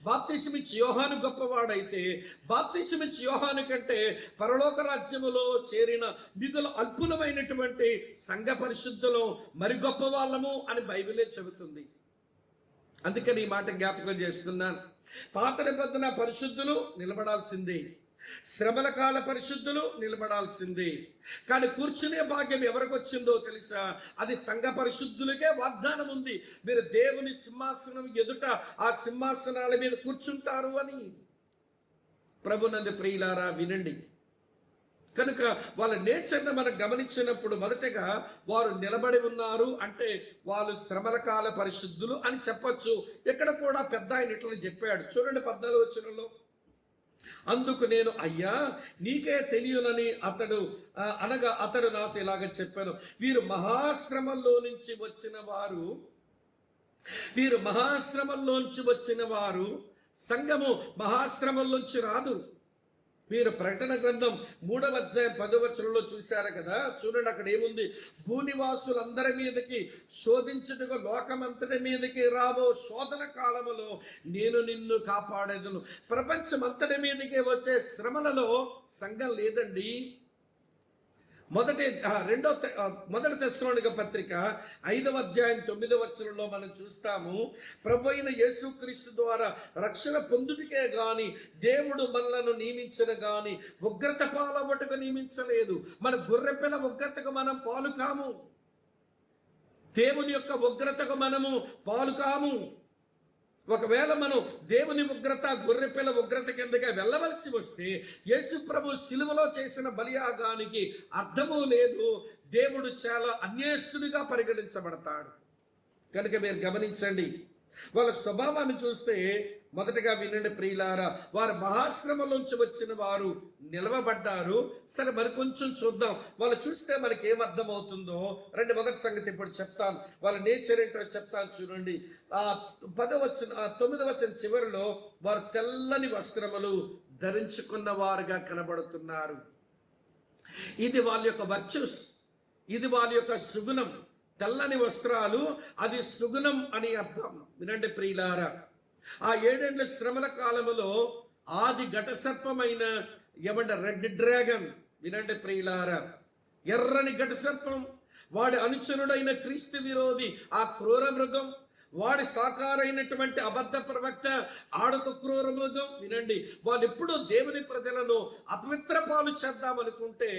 బాప్తిసమిచ్చి యోహాను గొప్పవాడైతే, బాప్తిసమిచ్చి యోహాను కంటే పరలోక రాజ్యములో చేరిన మిగులు అల్పులమైనటువంటి సంఘ పరిశుద్ధులు మరి గొప్ప వాళ్ళము అని బైబిలే చెబుతుంది. అందుకని ఈ మాట జ్ఞాపకం చేస్తున్నాను. పాత నిబంధన పరిశుద్ధులు నిలబడాల్సిందే, శ్రమల కాల పరిశుద్ధులు నిలబడాల్సిందే. కానీ కూర్చునే భాగ్యం ఎవరికి వచ్చిందో తెలుసా? అది సంఘ పరిశుద్ధులకే వాగ్దానం ఉంది. మీరు దేవుని సింహాసనం ఎదుట ఆ సింహాసనాల మీద కూర్చుంటారు అని. ప్రభునందు ప్రియులారా వినండి. కనుక వాళ్ళ నేచర్ని మనం గమనించినప్పుడు మొదటగా వారు నిలబడి ఉన్నారు అంటే వాళ్ళు శ్రమల కాల పరిశుద్ధులు అని చెప్పొచ్చు. ఇక్కడ కూడా పెద్ద ఆయన ఇట్లా చెప్పాడు. చూడండి 14వ వచనంలో, అందుకు నేను అయ్యా నీకే తెలియనని అతడు నాతో ఇలాగ చెప్పాను, వీరు మహాశ్రమంలో నుంచి వచ్చిన వారు సంఘము మహాశ్రమంలోంచి రాదు. మీరు ప్రకటన గ్రంథం 3వ అధ్యాయం 10వ వచనంలో చూశారు కదా. చూడండి అక్కడ ఏముంది, భూనివాసులందరి మీదకి శోధించుటకు లోకమంతటి మీదకి రాబో శోధన కాలములో నేను నిన్ను కాపాడేదను. ప్రపంచమంతటి మీదకి వచ్చే శ్రమలలో సంఘం లేదండి. మొదటి తెస్సలోనిక పత్రిక 5వ అధ్యాయం 9వ వచనంలో మనం చూస్తాము, ప్రభు అయిన యేసుక్రీస్తు ద్వారా రక్షణ పొందుటకే గాని దేవుడు మనలను నియమించిన గాని ఉగ్రత పాలవటకు నియమించలేదు. మన గొర్రెపిల్ల ఉగ్రతకు మనం పాలు కాము, దేవుని యొక్క ఉగ్రతకు మనము పాలు కాము. ఒకవేళ మనం దేవుని ఉగ్రత, గొర్రెపిల్ల ఉగ్రత కిందగా వెళ్ళవలసి వస్తే యేసు ప్రభు శిలువలో చేసిన బలియాగానికి అర్థము లేదు. దేవుడు చాలా అన్యాయస్తుడిగా పరిగణించబడతాడు. కనుక మీరు గమనించండి, వాళ్ళ స్వభావాన్ని చూస్తే మొదటగా వినండి ప్రియులారా, వారు మహాశ్రమంలోంచి వచ్చిన వారు నిలవబడ్డారు. సరే మరి కొంచెం చూద్దాం. వాళ్ళు చూస్తే మనకి ఏమర్థం అవుతుందో రండి. మొదటి సంగతి ఇప్పుడు చెప్తాను, వాళ్ళ నేచర్ ఏంటో చెప్తాను. చూడండి 9వ వచనం చివరిలో వారు తెల్లని వస్త్రములు ధరించుకున్న వారుగా కనబడుతున్నారు. ఇది వాళ్ళ యొక్క వర్చస్, ఇది వాళ్ళ యొక్క సుగుణం. తెల్లని వస్త్రాలు అది సుగుణం అని అర్థం. వినండి ప్రియులారా, ఆ 7 ఏళ్ల శ్రమల కాలములో ఆది ఘట సర్పమైన రెడ్ డ్రాగన్, వినండి ప్రియులారా, ఎర్రని ఘట సర్పం, వాడి అనుచరుడైన క్రీస్తు విరోధి ఆ క్రూర మృగం, వాడి సాకారైనటువంటి అబద్ధ ప్రవక్త ఆడొక క్రూర మృగం. వినండి, వాళ్ళు ఎప్పుడూ దేవుని ప్రజలను అపవిత్ర పాలు చేద్దామనుకుంటే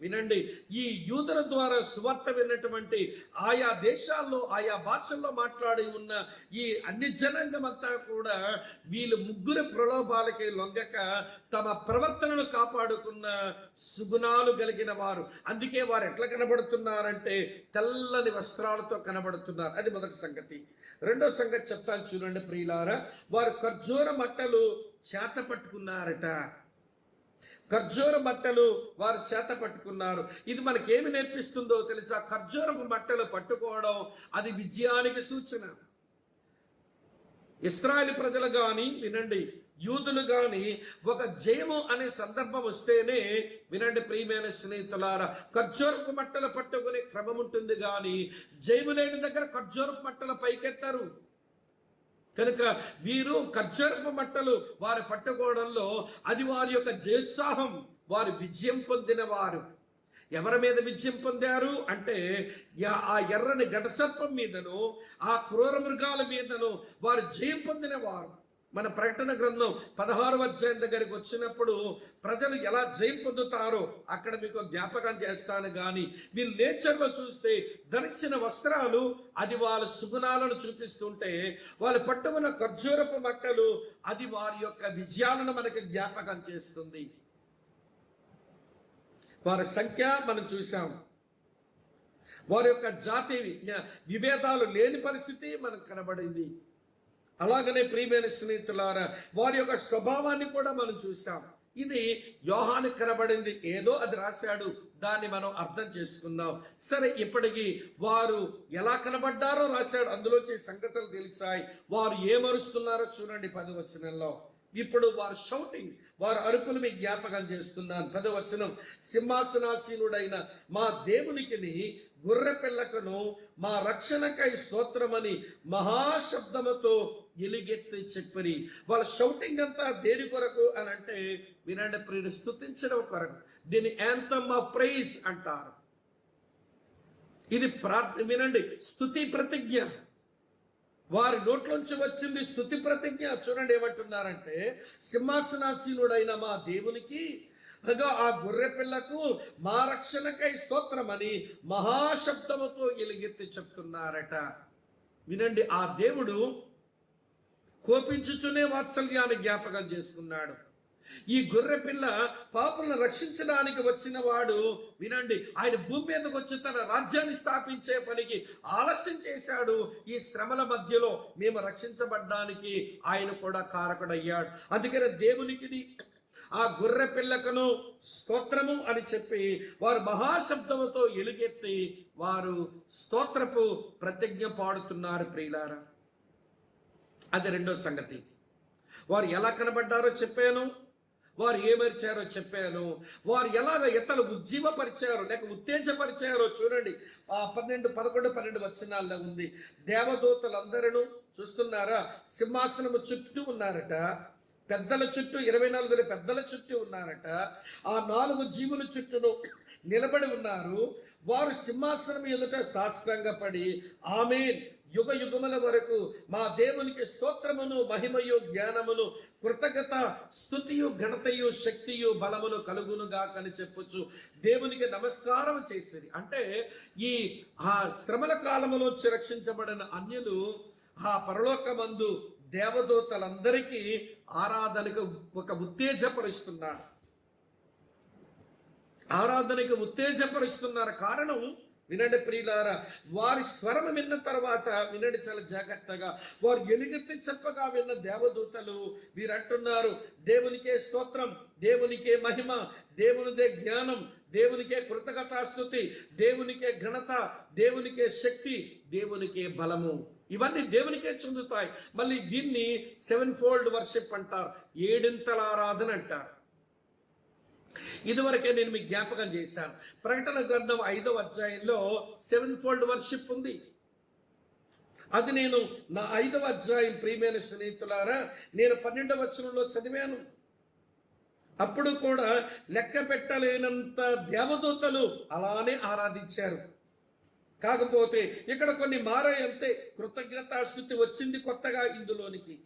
వినండి, ఈ యూదుల ద్వారా సువార్త విన్నటువంటి ఆయా దేశాల్లో ఆయా భాషల్లో మాట్లాడి ఉన్న ఈ అన్ని జనాంగం అంతా కూడా వీళ్ళు ముగ్గురు ప్రలోభాలకి లొంగక తమ ప్రవర్తనను కాపాడుకున్న సుగుణాలు కలిగిన వారు. అందుకే వారు ఎట్లా కనబడుతున్నారంటే తెల్లని వస్త్రాలతో కనబడుతున్నారు. అది మొదటి సంగతి. రెండో సంగతి చెప్తాను చూడండి ప్రియులారా, వారు ఖర్జూర మట్టలు చేత పట్టుకున్నారట. ఖర్జూర మట్టలు వారు చేత పట్టుకున్నారు. ఇది మనకేమి నేర్పిస్తుందో తెలుసా? ఖర్జూరపు మట్టలు పట్టుకోవడం అది విజయానికి సూచన. ఇశ్రాయేలు ప్రజలు కానీ వినండి, యూదులు కానీ ఒక జయము అనే సందర్భం వస్తేనే వినండి ప్రియమైన స్నేహితులారా, ఖర్జూరపు మట్టలు పట్టుకునే క్రమం ఉంటుంది కానీ జయము లేని దగ్గర ఖర్జూరపు మట్టల పైకెత్తారు. కనుక వీరు ఖర్జూరపు మట్టలు వారు పట్టుకోవడంలో అది వారి యొక్క జయోత్సాహం, వారు విజయం పొందిన వారు. ఎవరి మీద విజయం పొందారు అంటే ఆ ఎర్రని ఘటసర్పం మీదను ఆ క్రూర మృగాల మీదను వారు జయం పొందిన వారు. మన ప్రకటన గ్రంథం 16వ అధ్యాయం దగ్గరికి వచ్చినప్పుడు ప్రజలు ఎలా జయం పొందుతారో అక్కడ మీకు జ్ఞాపకం చేస్తాను. కానీ వీళ్ళు నేచర్లో చూస్తే ధరించిన వస్త్రాలు అది వాళ్ళ సుగుణాలను చూపిస్తుంటే, వాళ్ళు పట్టుకున్న ఖర్జూరపు మట్టలు అది వారి యొక్క విజయాలను మనకు జ్ఞాపకం చేస్తుంది. వారి సంఖ్య మనం చూసాం. వారి యొక్క జాతి విభేదాలు లేని పరిస్థితి మనకు కనబడింది. అలాగనే ప్రియమైన స్నేహితులారా, వారి యొక్క స్వభావాన్ని కూడా మనం చూసాం. ఇది యోహాను కనబడింది, ఏదో అది రాశాడు, దాన్ని మనం అర్థం చేసుకుందాం. సరే, ఇప్పటికి వారు ఎలా కనబడ్డారో రాశాడు, అందులోంచి సంగతులు తెలిసాయి. వారు ఏమరుస్తున్నారో చూడండి 10వ వచనంలో. ఇప్పుడు వారు షౌటింగ్, వారు అరుపులు మీకు జ్ఞాపకం చేస్తున్నాను. 10వ వచనం, సింహాసనాసీనుడైన మా దేవునికిని గొర్రె పిల్లకును మా రక్షణకై స్తోత్రమని మహాశబ్దముతో ఎలుగెత్తి చెప్పిరి. వాళ్ళ షౌటింగ్ అంతా దేని కొరకు అని అంటే, వినండి ప్రియుడు, స్తుతించడం కొరకు. దీన్ని యాంథమ్ ఆఫ్ ప్రైజ్ అంటారు. ఇది వినండి, స్తుతి ప్రతిజ్ఞ. వారి నోట్లోంచి వచ్చింది స్తుతి ప్రతిజ్ఞ. చూడండి ఏమంటున్నారంటే, సింహాసనాసీనుడైన మా దేవునికి ఆ గొర్రె పిల్లకు మా రక్షణకై స్తోత్రమని మహాశబ్దముతో ఎలుగెత్తి చెప్తున్నారట. వినండి, ఆ దేవుడు కోపించుచునే వాత్సల్యాన్ని జ్ఞాపకం చేసుకున్నాడు. ఈ గొర్రె పిల్ల పాపులను రక్షించడానికి వచ్చిన వాడు, వినండి, ఆయన భూమి మీదకి వచ్చి తన రాజ్యాన్ని స్థాపించే పనికి ఆలస్యం చేశాడు. ఈ శ్రమల మధ్యలో మేము రక్షించబడ్డానికి ఆయన కూడా కారకుడయ్యాడు. అందుకని దేవునికి ఆ గొర్రె పిల్లకును స్తోత్రము అని చెప్పి వారు మహాశబ్దముతో ఎలుగెత్తి వారు స్తోత్రపు ప్రతిజ్ఞ పాడుతున్నారు. ప్రియులారా, అది రెండో సంగతి. వారు ఎలా కనబడ్డారో చెప్పాను, వారు ఏమరిచారో చెప్పాను, వారు ఎలాగ ఇతరులు ఉజ్జీవపరిచారో లేక ఉత్తేజపరిచారో చూడండి. 11, 12 వచనాల్లో ఉంది. దేవదూతలందరూ చూస్తున్నారా, సింహాసనము చుట్టూ ఉన్నారట. పెద్దల చుట్టూ 24 పెద్దల చుట్టూ ఉన్నారట. ఆ 4 జీవుల చుట్టూను నిలబడి ఉన్నారు. వారు సింహాసనం ఎదుట సాష్టాంగపడి ఆమేన్, యుగ యుగముల వరకు మా దేవునికి స్తోత్రమును మహిమయు జ్ఞానమును కృతజ్ఞత స్తుతియు ఘనతయు శక్తియు బలమును కలుగునుగాకని చెప్పుచు దేవునికి నమస్కారం చేసేది. అంటే ఆ శ్రమల కాలములో రక్షించబడిన అన్యులు ఆ పరలోకమందు దేవదూతలందరికీ ఆరాధనకు ఒక ఉత్తేజపరుస్తున్నారు. ఆరాధనకు ఉత్తేజపరుస్తున్నారు. కారణం వినండి ప్రియులారా, వారి స్వరం విన్న తర్వాత వినండి చాలా జాగ్రత్తగా, వారు ఎలుగెత్తి చెప్పగా విన్న దేవదూతలు వీరంటున్నారు, దేవునికే స్తోత్రం, దేవునికే మహిమ, దేవునిదే జ్ఞానం, దేవునికే కృతజ్ఞతాస్తుతి, దేవునికే ఘనత, దేవునికే శక్తి, దేవునికే బలము, ఇవన్నీ దేవునికే చెందుతాయి. మళ్ళీ దీన్ని 7-fold వర్షిప్ అంటారు, 7 ఆరాధన అంటారు. ఇదివరకే నేను మీకు జ్ఞాపకం చేశాను. ప్రకటన గ్రంథం 5వ అధ్యాయంలో 7-fold వర్షిప్ ఉంది. అది నేను నా 5వ అధ్యాయం ప్రియమైన స్నేహితులారా, నేను 12వ వచనంలో చదివాను. అప్పుడు కూడా లెక్క పెట్టలేనంత దేవదూతలు అలానే ఆరాధించారు. కాకపోతే ఇక్కడ కొన్ని మారాయి అంతే. కృతజ్ఞతాస్తుతి వచ్చింది కొత్తగా ఇందులోనికి.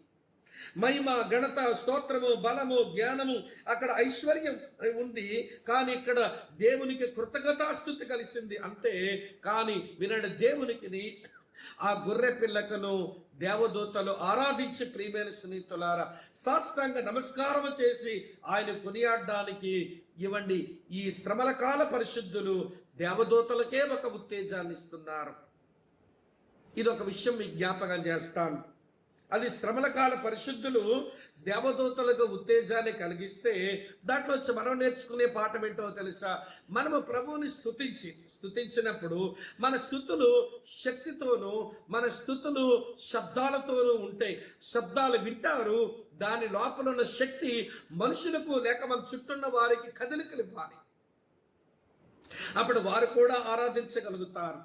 మహిమ, ఘనత, స్తోత్రము, బలము, జ్ఞానము, అక్కడ ఐశ్వర్యం ఉంది. కానీ ఇక్కడ దేవునికి కృతజ్ఞతాస్తుతి కలిసింది అంతే. కానీ వినండి, దేవునికి ఆ గొర్రె పిల్లకను దేవదూతలు ఆరాధించి ప్రియమైన స్నేహితులారా సాష్టాంగ నమస్కారం చేసి ఆయన కొనియాడడానికి ఇవ్వండి. ఈ శ్రమల కాల పరిశుద్ధులు దేవదూతలకే ఒక ఉత్తేజాన్ని ఇస్తున్నారు. ఇది ఒక విషయం మీకు జ్ఞాపకం చేస్తాను. అది శ్రమల కాల పరిశుద్ధులు దేవదూతలకు ఉత్తేజాన్ని కలిగిస్తే దాంట్లో వచ్చి మనం నేర్చుకునే పాఠం ఏంటో తెలుసా? మనము ప్రభువుని స్తుతించినప్పుడు మన స్తుతులు శక్తితోనూ మన స్తుతులు శబ్దాలతోనూ ఉంటాయి. శబ్దాలు వింటారు, దాని లోపల ఉన్న శక్తి మనుషులకు లేక మన చుట్టూన్న వారికి కదలికలు ఇవ్వాలి. అప్పుడు వారు కూడా ఆరాధించగలుగుతారు,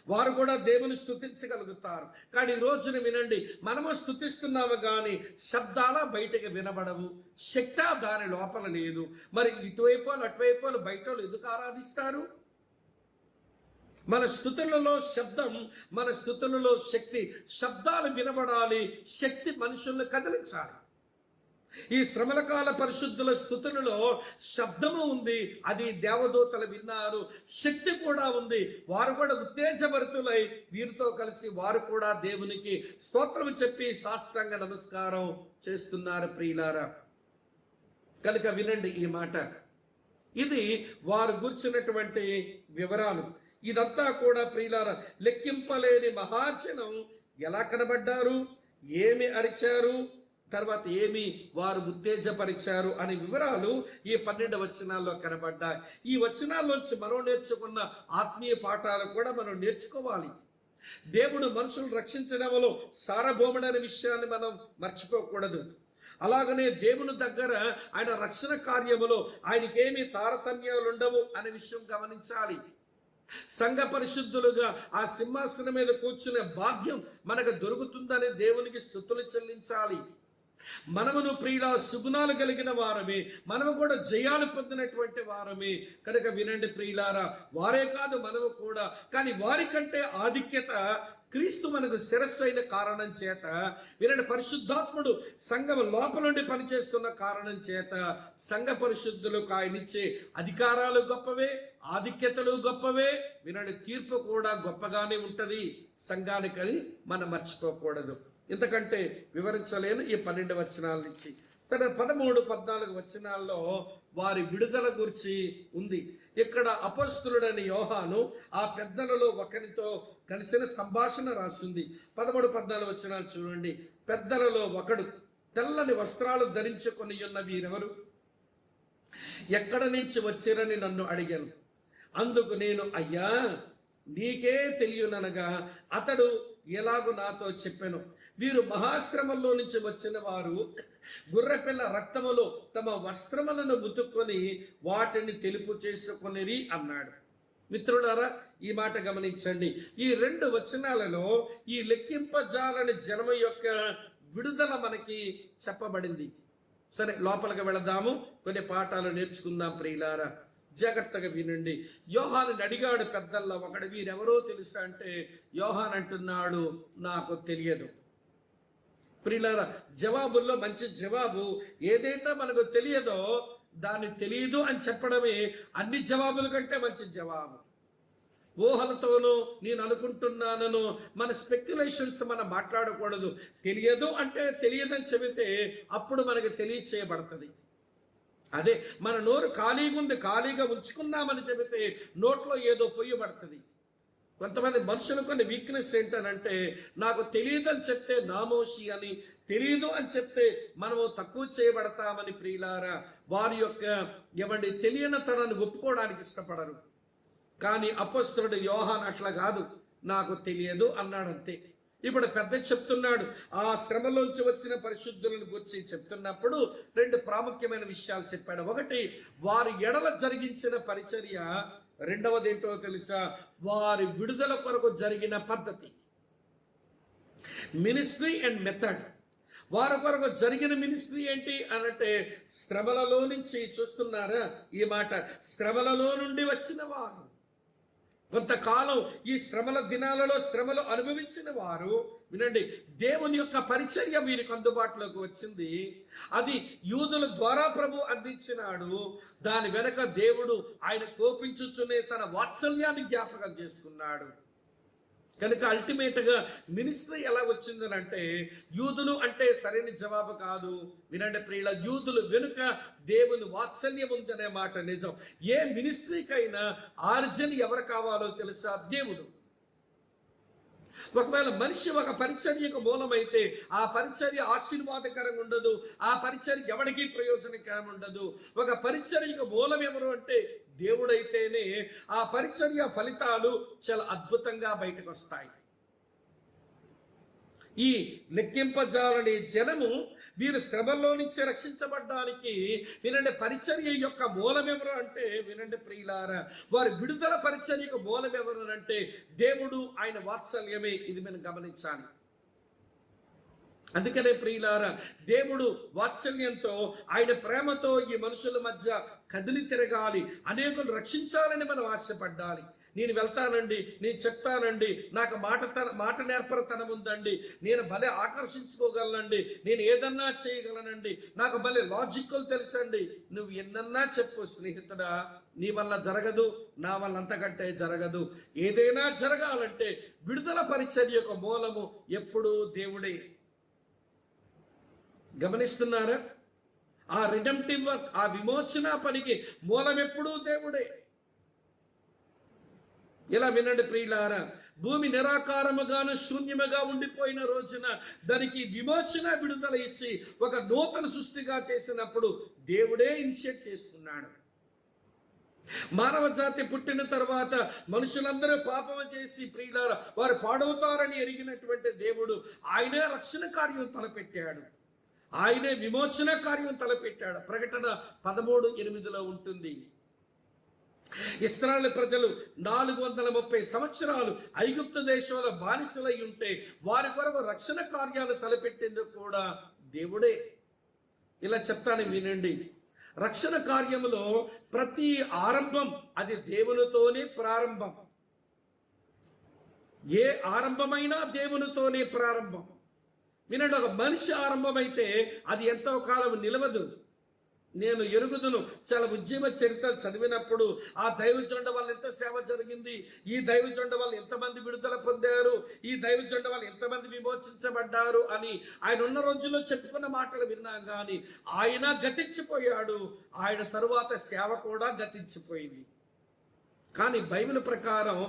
వారు కూడా దేవుని స్తుతించగలుగుతారు. కానీ ఈ రోజున వినండి, మనము స్తుతిస్తున్నాము కానీ శబ్దాల బయటకు వినబడవు, శక్తి దాని లోపల లేదు. మరి ఇటువైపు అటువైపు బయట ఎందుకు ఆరాధిస్తారు? మన స్తుతులలో శబ్దం, మన స్తుతులలో శక్తి. శబ్దాలు వినబడాలి, శక్తి మనుషులను కదిలించాలి. ఈ శ్రమల కాల పరిశుద్ధుల స్తుతులలో శబ్దము ఉంది, అది దేవదూతలు విన్నారు. శక్తి కూడా ఉంది, వారు కూడా ఉత్తేజభరితులై వీరితో కలిసి వారు కూడా దేవునికి స్తోత్రం చెప్పి సాష్టాంగ నమస్కారం చేస్తున్నారు. ప్రియులారా, కనుక వినండి ఈ మాట. ఇది వారు కూర్చున్నటువంటి వివరాలు. ఇదంతా కూడా ప్రియులారా లెక్కింపలేని మహాజనం ఎలా కనబడ్డారు, ఏమి అరిచారు, తర్వాత ఏమి వారు ఉత్తేజపరిచారు అనే వివరాలు ఈ 12 వచనాల్లో కనబడ్డాయి. ఈ వచనాల్లోంచి మనం నేర్చుకున్న ఆత్మీయ పాఠాలు కూడా మనం నేర్చుకోవాలి. దేవుడు మనుషులు రక్షించడంలో సారభౌముడనే విషయాన్ని మనం మర్చిపోకూడదు. అలాగనే దేవుని దగ్గర ఆయన రక్షణ కార్యములో ఆయనకేమీ తారతమ్యాలు ఉండవు అనే విషయం గమనించాలి. సంఘ పరిశుద్ధులుగా ఆ సింహాసనం మీద కూర్చునే భాగ్యం మనకు దొరుకుతుందని దేవునికి స్తుతులు చెల్లించాలి. మనమును ప్రియుల సుగుణాలు కలిగిన వారమే, మనము కూడా జయాలు పొందినటువంటి వారమే కనుక వినండి ప్రియులారా, వారే కాదు మనము కూడా. కానీ వారికంటే ఆధిక్యత క్రీస్తు మనకు శిరస్సు అయిన కారణం చేత, వినండి, పరిశుద్ధాత్ముడు సంఘం లోపల నుండి పనిచేస్తున్న కారణం చేత సంఘ పరిశుద్ధులకు ఆయన ఇచ్చే అధికారాలు గొప్పవే, ఆధిక్యతలు గొప్పవే. వినండి, తీర్పు కూడా గొప్పగానే ఉంటది సంఘానికని మనం మర్చిపోకూడదు. ఇంతకంటే వివరించలేను ఈ 12 వచనాల నుంచి. 13, 14 వచనాల్లో వారి విడుదల గురించి ఉంది. ఇక్కడ అపొస్తలుడైన యోహాను ఆ పెద్దలలో ఒకరితో కలిసిన సంభాషణ రాసింది. 13, 14 వచనాలు చూడండి. పెద్దలలో ఒకడు తెల్లని వస్త్రాలు ధరించుకొని ఉన్న వీరెవరు, ఎక్కడ నుంచి వచ్చిరని నన్ను అడిగాను. అందుకు నేను, అయ్యా నీకే తెలియననగా అతడు ఎలాగో నాతో చెప్పాను, వీరు మహాశ్రమంలో నుంచి వచ్చిన వారు గుర్రపిల్ల రక్తములో తమ వస్త్రములను ఉతుక్కొని వాటిని తెలుపు చేసుకొనిరి అన్నాడు. మిత్రులారా, ఈ మాట గమనించండి. ఈ 2 వచనాలలో ఈ లెక్కింపజాలని జనమ యొక్క విడుదల మనకి చెప్పబడింది. సరే, లోపలికి వెళదాము, కొన్ని పాఠాలు నేర్చుకుందాం ప్రియులారా. జాగ్రత్తగా వినండి. యోహాను అడిగాడు పెద్దల్లో ఒకడు, వీరెవరో తెలుసా అంటే యోహాన్ అంటున్నాడు, నాకు తెలియదు. ప్రియులారా, జవాబుల్లో మంచి జవాబు ఏదైతే మనకు తెలియదో దాన్ని తెలియదు అని చెప్పడమే అన్ని జవాబుల కంటే మంచి జవాబు. ఊహలతోనూ నేను అనుకుంటున్నానను మన స్పెక్యులేషన్స్ మనం మాట్లాడకూడదు. తెలియదు అంటే తెలియదని చెబితే అప్పుడు మనకు తెలియచేయబడుతుంది. అదే మన నోరు ఖాళీగా ఉంది, ఖాళీగా ఉంచుకున్నామని చెబితే నోట్లో ఏదో పొయ్యబడుతుంది. కొంతమంది మనుషులు కొన్ని వీక్నెస్ ఏంటనంటే, నాకు తెలియదు అని చెప్తే నామోషి అని, తెలియదు అని చెప్తే మనము తక్కువ చేయబడతామని ప్రియులారా వారి యొక్క ఎవరి తెలియనితనాన్ని ఒప్పుకోవడానికి ఇష్టపడరు. కానీ అపొస్తలుడు యోహాను అట్లా కాదు, నాకు తెలియదు అన్నాడంతే. ఇప్పుడు పెద్ద చెప్తున్నాడు, ఆ శ్రమలోంచి వచ్చిన పరిశుద్ధులను గురించి చెప్తున్నప్పుడు 2 ప్రాముఖ్యమైన విషయాలు చెప్పాడు. ఒకటి, వారి ఎడల జరిగించిన పరిచర్య. రెండవది ఏంటో తెలుసా, వారి విడుదల కొరకు జరిగిన పద్ధతి, మినిస్ట్రీ అండ్ మెథడ్. వారి కొరకు జరిగిన మినిస్ట్రీ ఏంటి అనంటే, శ్రమలలో నుంచి, చూస్తున్నారా ఈ మాట, శ్రమలలో నుండి వచ్చిన వారు, కొంతకాలం ఈ శ్రమల దినాలలో శ్రమలు అనుభవించిన వారు, వినండి, దేవుని యొక్క పరిచర్య వీరికి అందుబాటులోకి వచ్చింది. అది యూదుల ద్వారా ప్రభు అందించినాడు. దాని వెనక దేవుడు ఆయన కోపించుచునే తన వాత్సల్యాన్ని జ్ఞాపకం చేసుకున్నాడు. కనుక అల్టిమేట్గా మినిస్ట్రీ ఎలా వచ్చిందని అంటే, యూదులు అంటే సరైన జవాబు కాదు. వినండి ప్రియుల, యూదులు వెనుక దేవుని వాత్సల్యం ఉందనే మాట నిజం. ఏ మినిస్ట్రీకైనా ఆర్జన్ ఎవరు కావాలో తెలుసా, దేవుడు. ఒకవేళ మనిషి ఒక పరిచర్యకు మూలమైతే ఆ పరిచర్య ఆశీర్వాదకరంగా ఉండదు, ఆ పరిచర్య ఎవరికి ప్రయోజనకరం ఉండదు. ఒక పరిచర్యకు మూలం ఎవరు అంటే దేవుడైతేనే ఆ పరిచర్య ఫలితాలు చాలా అద్భుతంగా బయటకు వస్తాయి. ఈ లెక్కింపజాలని జనము వీరు శ్రమల్లో నుంచి రక్షించబడ్డానికి, వినండి, పరిచర్య యొక్క మూలం ఎవరు అంటే, వినండి ప్రియులారా, వారి విడుదల పరిచర్యకు మూలం ఎవరు అంటే దేవుడు, ఆయన వాత్సల్యమే. ఇది మనం గమనించాలి. అందుకనే ప్రియులారా, దేవుడు వాత్సల్యంతో, ఆయన ప్రేమతో ఈ మనుషుల మధ్య కదిలి తిరగాలి, అనేకులు రక్షించాలని మనం ఆశపడ్డాలి. నేను వెళ్తానండి, నేను చెప్తానండి, నాకు మాట నేర్పరతనం ఉందండి, నేను భలే ఆకర్షించుకోగలనండి, నేను ఏదన్నా చేయగలనండి, నాకు భలే లాజికల్ తెలుసండి. నువ్వు ఎన్నన్నా చెప్పు స్నేహితుడా, నీ వల్ల జరగదు, నా వల్ల అంతకంటే జరగదు. ఏదైనా జరగాలంటే విడుదల పరిచర్యకు మూలము ఎప్పుడూ దేవుడే. గమనిస్తున్నారా? ఆ రిడెంప్టివ్ వర్క్, ఆ విమోచన పనికి మూలం ఎప్పుడూ దేవుడే. ఇలా వినండి ప్రియులారా, భూమి నిరాకారముగాను శూన్యముగా ఉండిపోయిన రోజున దానికి విమోచన విడుదల ఇచ్చి ఒక నూతన సృష్టిగా చేసినప్పుడు దేవుడే ఇనిషియేట్ చేసుకున్నాడు. మానవ జాతి పుట్టిన తర్వాత మనుషులందరూ పాపం చేసి ప్రియులారా వారు పాడవుతారని ఎరిగినటువంటి దేవుడు ఆయనే రక్షణ కార్యం తలపెట్టాడు, ఆయనే విమోచన కార్యం తలపెట్టాడు. ప్రకటన 13:8 ఉంటుంది. ఇశ్రాయేలు ప్రజలు 430 సంవత్సరాలు ఐగుప్తు దేశంలో బానిసలై ఉంటే వారి కొరకు రక్షణ కార్యాలు తలపెట్టేందుకు కూడా దేవుడే. ఇలా చెప్తాను వినండి, రక్షణ కార్యములో ప్రతి ఆరంభం అది దేవునితోనే ప్రారంభం. ఏ ఆరంభమైనా దేవునితోనే ప్రారంభం. వినండి, ఒక మనిషి ఆరంభమైతే అది ఎంతో కాలం నిలవదు. నేను ఎరుగుదును, చాలా ఉద్యమ చరిత్ర చదివినప్పుడు ఆ దైవజొండ వల్ల ఎంత సేవ జరిగింది, ఈ దైవజొండ వల్ల ఎంతమంది విడుదల పొందారు, ఈ దైవజొండ వల్ల ఎంతమంది విమోచించబడ్డారు అని ఆయన ఉన్న రోజుల్లో చెప్పుకున్న మాటలు విన్నాం. కానీ ఆయన గతించిపోయాడు, ఆయన తరువాత సేవ కూడా గతించిపోయింది. కానీ బైబిల్ ప్రకారం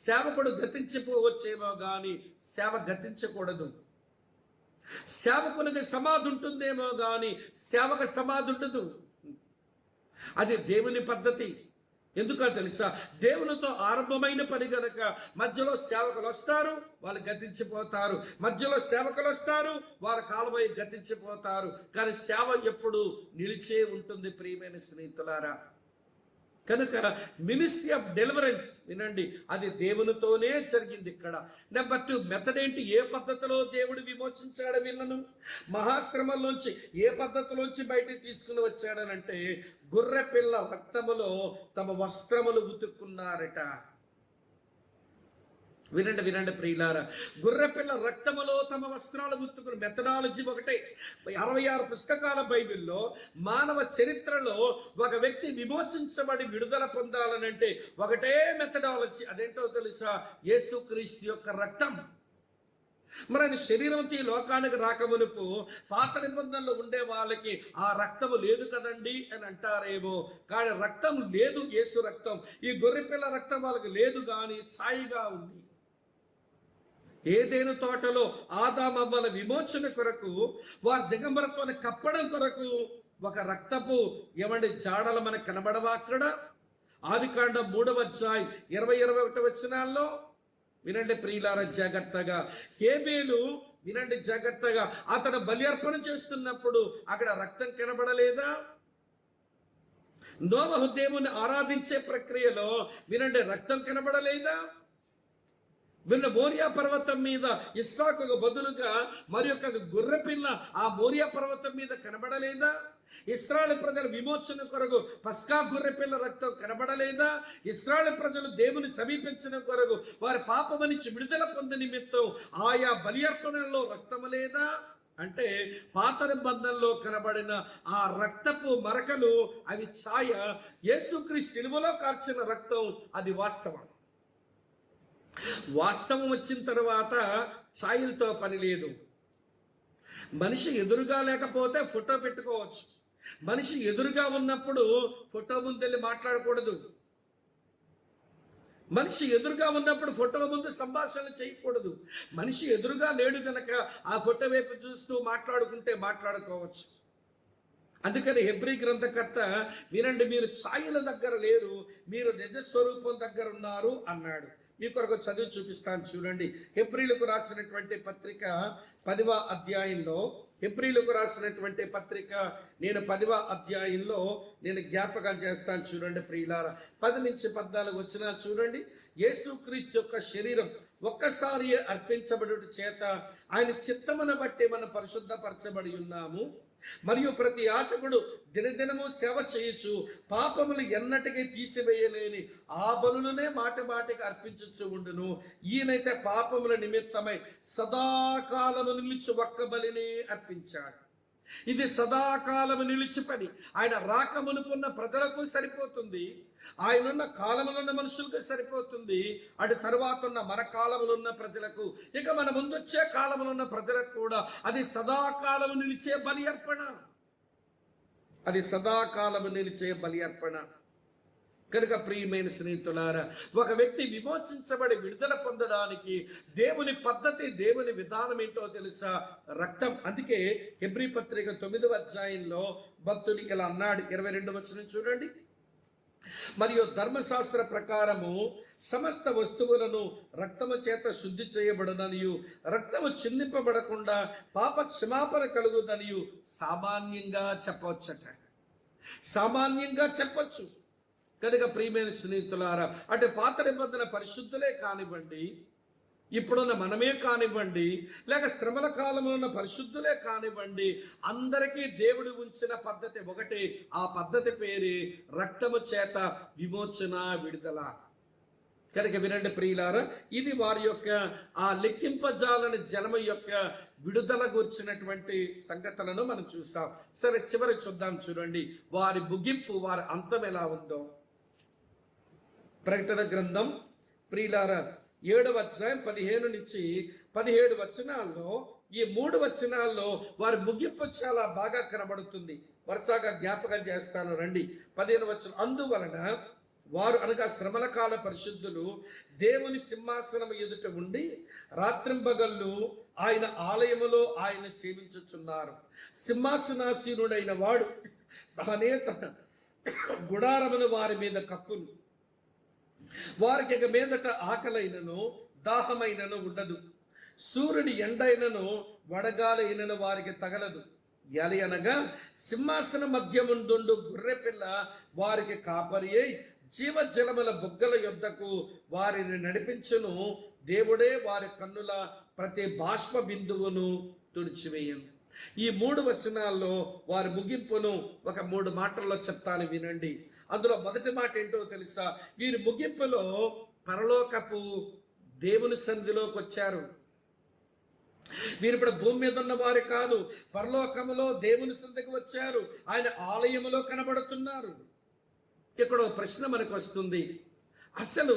సేవకుడు గతించిపోవచ్చేమో కానీ సేవ గతించకూడదు. సేవకునికి సమాధి ఉంటుందేమో కానీ సేవకు సమాధి ఉండదు. అది దేవుని పద్ధతి. ఎందుకో తెలుసా, దేవునితో ఆరంభమైన పని కనుక మధ్యలో సేవకులు వస్తారు, వాళ్ళు గతించిపోతారు, మధ్యలో సేవకులు వస్తారు, వారి కాలమై గతించిపోతారు. కానీ సేవ ఎప్పుడు నిలిచే ఉంటుంది ప్రియమైన స్నేహితులారా. కనుక మినిస్ట్రీ ఆఫ్ డెలివరెన్స్ వినండి, అది దేవునితోనే జరిగింది. ఇక్కడ నెంబర్ 2 మెథడ్ ఏంటి? ఏ పద్ధతిలో దేవుడు విమోచించాడు వీళ్ళను? మహాశ్రమంలోంచి ఏ పద్ధతిలోంచి బయటికి తీసుకుని వచ్చాడనంటే గొర్రె పిల్ల రక్తములో తమ వస్త్రములు ఉతుక్కున్నారట. వినండి వినండి ప్రియులారా, గొర్రెపిల్ల రక్తములో తమ వస్త్రాలు ఉతుకుని. మెథడాలజీ ఒకటే. 66 పుస్తకాల బైబిల్లో మానవ చరిత్రలో ఒక వ్యక్తి విమోచించబడి విడుదల పొందాలనంటే ఒకటే మెథడాలజీ. అదేంటో తెలుసా? యేసుక్రీస్తు యొక్క రక్తం. మరి ఆయన శరీరంతో ఈ లోకానికి రాకమునుపు పాత నిబంధనలో ఉండే వాళ్ళకి ఆ రక్తము లేదు కదండి అని అంటారేమో. కానీ రక్తం లేదు, యేసు రక్తం. ఈ గొర్రెపిల్ల రక్తం వాళ్ళకి లేదు, కానీ ఛాయిగా ఉంది. ఏదైనా తోటలో ఆదామవ్వల విమోచన కొరకు, వారి దిగంబరత్వాన్ని కప్పడం కొరకు ఒక రక్తపు జాడలు మనకు కనబడవా? అక్కడ ఆదికాండం 3వ అధ్యాయం 20-21 వచనాల్లో వినండి ప్రియులారా జాగ్రత్తగా. హేబేలు వినండి జాగ్రత్తగా, అతను బలి అర్పణ చేస్తున్నప్పుడు అక్కడ రక్తం కనబడలేదా? నోవహు దేవుని ఆరాధించే ప్రక్రియలో వినండి రక్తం కనబడలేదా? వీళ్ళ మోరియా పర్వతం మీద ఇస్సాకుకు బదులుగా మరి యొక్క గొర్రెపిల్ల ఆ మోరియా పర్వతం మీద కనబడలేదా? ఇశ్రాయేలు ప్రజల విమోచన కొరకు పస్కా గొర్రెపిల్ల రక్తం కనబడలేదా? ఇశ్రాయేలు ప్రజలు దేవుని సమీపించిన కొరకు వారి పాపం నుంచి విడుదల పొంది నిమిత్తం ఆయా బలి అర్పణలో రక్తము లేదా? అంటే పాత నిబంధనలో కనబడిన ఆ రక్తపు మరకలు అవి ఛాయ. యేసుక్రీస్తు సిలువలో కార్చిన రక్తం అది వాస్తవం. వాస్తవం వచ్చిన తర్వాత ఛాయలతో పని లేదు. మనిషి ఎదురుగా లేకపోతే ఫోటో పెట్టుకోవచ్చు. మనిషి ఎదురుగా ఉన్నప్పుడు ఫోటో ముందు మాట్లాడకూడదు. మనిషి ఎదురుగా ఉన్నప్పుడు ఫోటో ముందు సంభాషణ చేయకూడదు. మనిషి ఎదురుగా లేడు కనుక ఆ ఫోటో వైపు చూస్తూ మాట్లాడుకుంటే మాట్లాడుకోవచ్చు. అందుకని హెబ్రీ గ్రంథకర్త వినండి, మీరు ఛాయల దగ్గర లేరు, మీరు నిజస్వరూపం దగ్గర ఉన్నారు అన్నాడు. మీ కొరకు చదివి చూపిస్తాను చూడండి. హెబ్రీలకు రాసినటువంటి పత్రిక 10వ అధ్యాయంలో, హెబ్రీలకు రాసినటువంటి పత్రిక నేను 10వ అధ్యాయంలో నేను జ్ఞాపకం చేస్తాను చూడండి ప్రియులారా. 10 నుంచి 14 వచ్చినా చూడండి. యేసుక్రీస్తు యొక్క శరీరం ఒక్కసారి అర్పించబడుట చేత ఆయన చిత్తమును బట్టి మనం పరిశుద్ధపరచబడి ఉన్నాము. మరియు ప్రతి యాజకుడు దినదినము సేవ చేయొచ్చు పాపములు ఎన్నటికీ తీసివేయలేని ఆ బలులనే మాటి మాటికి అర్పించుచు ఉండును. ఈయనైతే పాపముల నిమిత్తమై సదాకాలము నిలిచి ఒక్క బలిని అర్పించాడు. ఇది సదాకాలము నిలిచి పని. ఆయన రాకమునుకున్న ప్రజలకు సరిపోతుంది, ఆయనున్న కాలములున్న మనుషులకు సరిపోతుంది, అటు తరువాత ఉన్న మన కాలములున్న ప్రజలకు, ఇక మన ముందొచ్చే కాలములున్న ప్రజలకు కూడా అది సదాకాలము నిలిచే బలి అర్పణ. అది సదాకాలము నిలిచే బలి అర్పణ. కనుక ప్రియమైన స్నేహితులారా, ఒక వ్యక్తి విమోచించబడి విడుదల పొందడానికి దేవుని పద్ధతి, దేవుని విధానం ఏంటో తెలుసా? రక్తం. అందుకే హెబ్రీ పత్రిక 9వ అధ్యాయంలో భక్తుడు ఇలా అన్నాడు, 22వ వచనం చూడండి. మరియు ధర్మశాస్త్ర ప్రకారము సమస్త వస్తువులను రక్తము చేత శుద్ధి చేయబడదనియు, రక్తము చిందింపబడకుండా పాప క్షమాపణ కలుగుదనియు సామాన్యంగా చెప్పవచ్చట. సామాన్యంగా చెప్పచ్చు. కనుక ప్రియమైన స్నేహితులారా, అంటే పాత నిబంధన పరిశుద్ధులే కానివ్వండి, ఇప్పుడున్న మనమే కానివ్వండి, లేక శ్రమల కాలంలో ఉన్న పరిశుద్ధులే కానివ్వండి, అందరికీ దేవుడు ఉంచిన పద్ధతి ఒకటి. ఆ పద్ధతి పేరే రక్తము చేత విమోచన, విడుదల. కనుక వినండి ప్రియులారా, ఇది వారి యొక్క ఆ లెక్కింపజాలని జనమ యొక్క విడుదల గురించినటువంటి సంఘటనను మనం చూసాం. సరే, చివరి చూద్దాం. చూడండి వారి ముగింపు, వారి అంతం ఎలా ఉందో. ప్రకటన గ్రంథం ప్రియులారా 7వ అధ్యాయం 15 నుంచి 17 వచనాల్లో, ఈ 3 వచనాల్లో వారి ముగింపు చాలా బాగా కనబడుతుంది. వరుసగా జ్ఞాపకం చేస్తాను రండి. 15వ వచనం, అందువలన వారు అనగా శ్రమల కాల పరిశుద్ధులు దేవుని సింహాసనం ఎదుట ఉండి రాత్రింబగళ్ళు ఆయన ఆలయములో ఆయన సేవించుచున్నారు. సింహాసనాసీనుడైన వాడు తానే తన గుడారమును వారి మీద కప్పును. వారికి ఇక మీదట ఆకలైనను దాహమైనను ఉండదు. సూర్యుని ఎండైనను వడగాలైనను వారికి తగలదు. ఎలి అనగా సింహాసన మధ్యముందుండు గొర్రె పిల్ల వారికి కాపరి అయి జీవజలముల బుగ్గల యొద్దకు వారిని నడిపించును. దేవుడే వారి కన్నుల ప్రతి బాష్ప బిందువును తుడిచివేయను. ఈ 3 వచనాల్లో వారి ముగింపును ఒక 3 మాటల్లో చెప్తాను, వినండి. అందులో మొదటి మాట ఏంటో తెలుసా? వీరి ముగింపులో పరలోకపు దేవుని సన్నిధిలోకి వచ్చారు. వీరు ఇప్పుడు భూమి మీద ఉన్న వారు కాదు, పరలోకములో దేవుని సన్నిధికి వచ్చారు. ఆయన ఆలయములో కనబడుతున్నారు. ఇక్కడ ప్రశ్న మనకు వస్తుంది, అసలు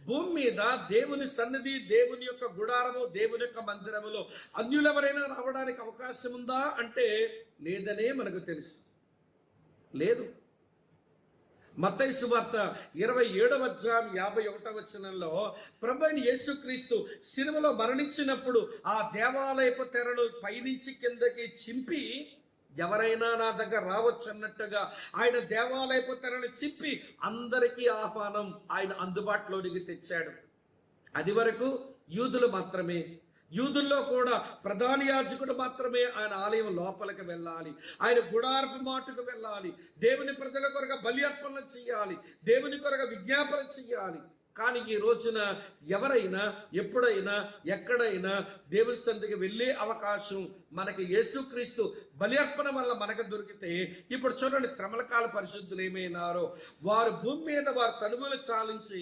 భూమి మీద దేవుని సన్నిధి, దేవుని యొక్క గుడారము, దేవుని యొక్క మందిరములో అన్యులెవరైనా రావడానికి అవకాశం ఉందా అంటే లేదనే మనకు తెలుసు. లేదు. మత్తయి సువార్త 27వ అధ్యాయం 51వ వచనంలో ప్రభువైన యేసుక్రీస్తు శిలువలో మరణించినప్పుడు ఆ దేవాలయపు తెరను పైనుంచి కిందకి చింపి ఎవరైనా నా దగ్గర రావచ్చు అన్నట్టుగా ఆయన దేవాలయపు తెరను చింపి అందరికీ ఆహ్వానం ఆయన అందుబాటులోనికి తెచ్చాడు. అది వరకు యూదులు మాత్రమే, యూదుల్లో కూడా ప్రధాన యాజకుడు మాత్రమే ఆయన ఆలయం లోపలికి వెళ్ళాలి, ఆయన గుడారపు మాటుకు వెళ్ళాలి, దేవుని ప్రజల కొరకు బలి అర్పణ చేయాలి, దేవుని కొరకు విజ్ఞాపన చేయాలి. కానీ ఈ రోజున ఎవరైనా ఎప్పుడైనా ఎక్కడైనా దేవుని సన్నిధికి వెళ్ళే అవకాశం మనకి యేసుక్రీస్తు బలి అర్పణ వల్ల మనకు దొరికితే, ఇప్పుడు చూడండి శ్రమల కాల పరిశుద్ధులు ఏమైనారో, వారు భూమి మీద వారు తనువులు చాలించి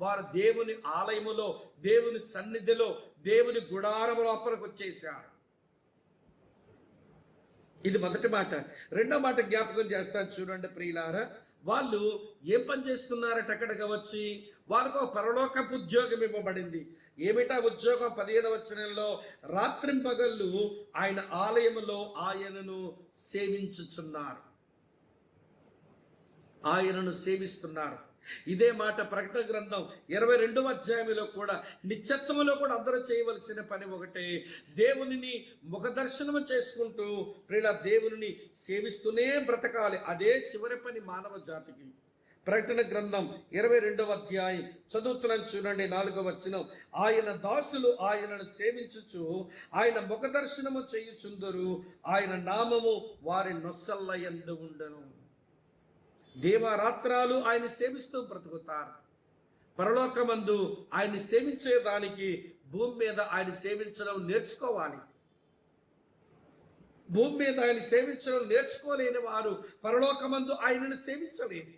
వారు దేవుని ఆలయములో, దేవుని సన్నిధిలో, దేవుని గుడారము లోపలికి వచ్చేసారు. ఇది మొదటి మాట. రెండో మాట జ్ఞాపకం చేస్తాను చూడండి ప్రియులారా. వాళ్ళు ఏం పని చేస్తున్నారట అక్కడికి వచ్చి? వాళ్ళకు పరలోకపు ఉద్యోగం ఇవ్వబడింది. ఏమిటా ఉద్యోగం? 15వ వచనంలో రాత్రింపగళ్ళు ఆయన ఆలయములో ఆయనను సేవించుచున్నారు, ఆయనను సేవిస్తున్నారు. ఇదే మాట ప్రకటన గ్రంథం 22వ అధ్యాయంలో కూడా, నిత్యత్వములో కూడా అందరూ చేయవలసిన పని ఒకటే, దేవునిని ముఖదర్శనము చేసుకుంటూ ప్రియుల దేవునిని సేవిస్తూనే బ్రతకాలి. అదే చివరి పని మానవ జాతికి. ప్రకటన గ్రంథం 22వ అధ్యాయం చదువుతున్నాను చూడండి, 4వ వచనం, ఆయన దాసులు ఆయనను సేవించుచు ఆయన ముఖదర్శనము చేయుచుందరు, ఆయన నామము వారి నొసల్ల యందు ఉండను. దేవరాత్రాలు ఆయన సేవిస్తూ బ్రతుకుతారు. పరలోకమందు ఆయన్ని సేవించేదానికి భూమి మీద ఆయన సేవించడం నేర్చుకోవాలి. భూమి మీద ఆయన సేవించడం నేర్చుకోలేని వారు పరలోకమందు ఆయనను సేవించలేరు.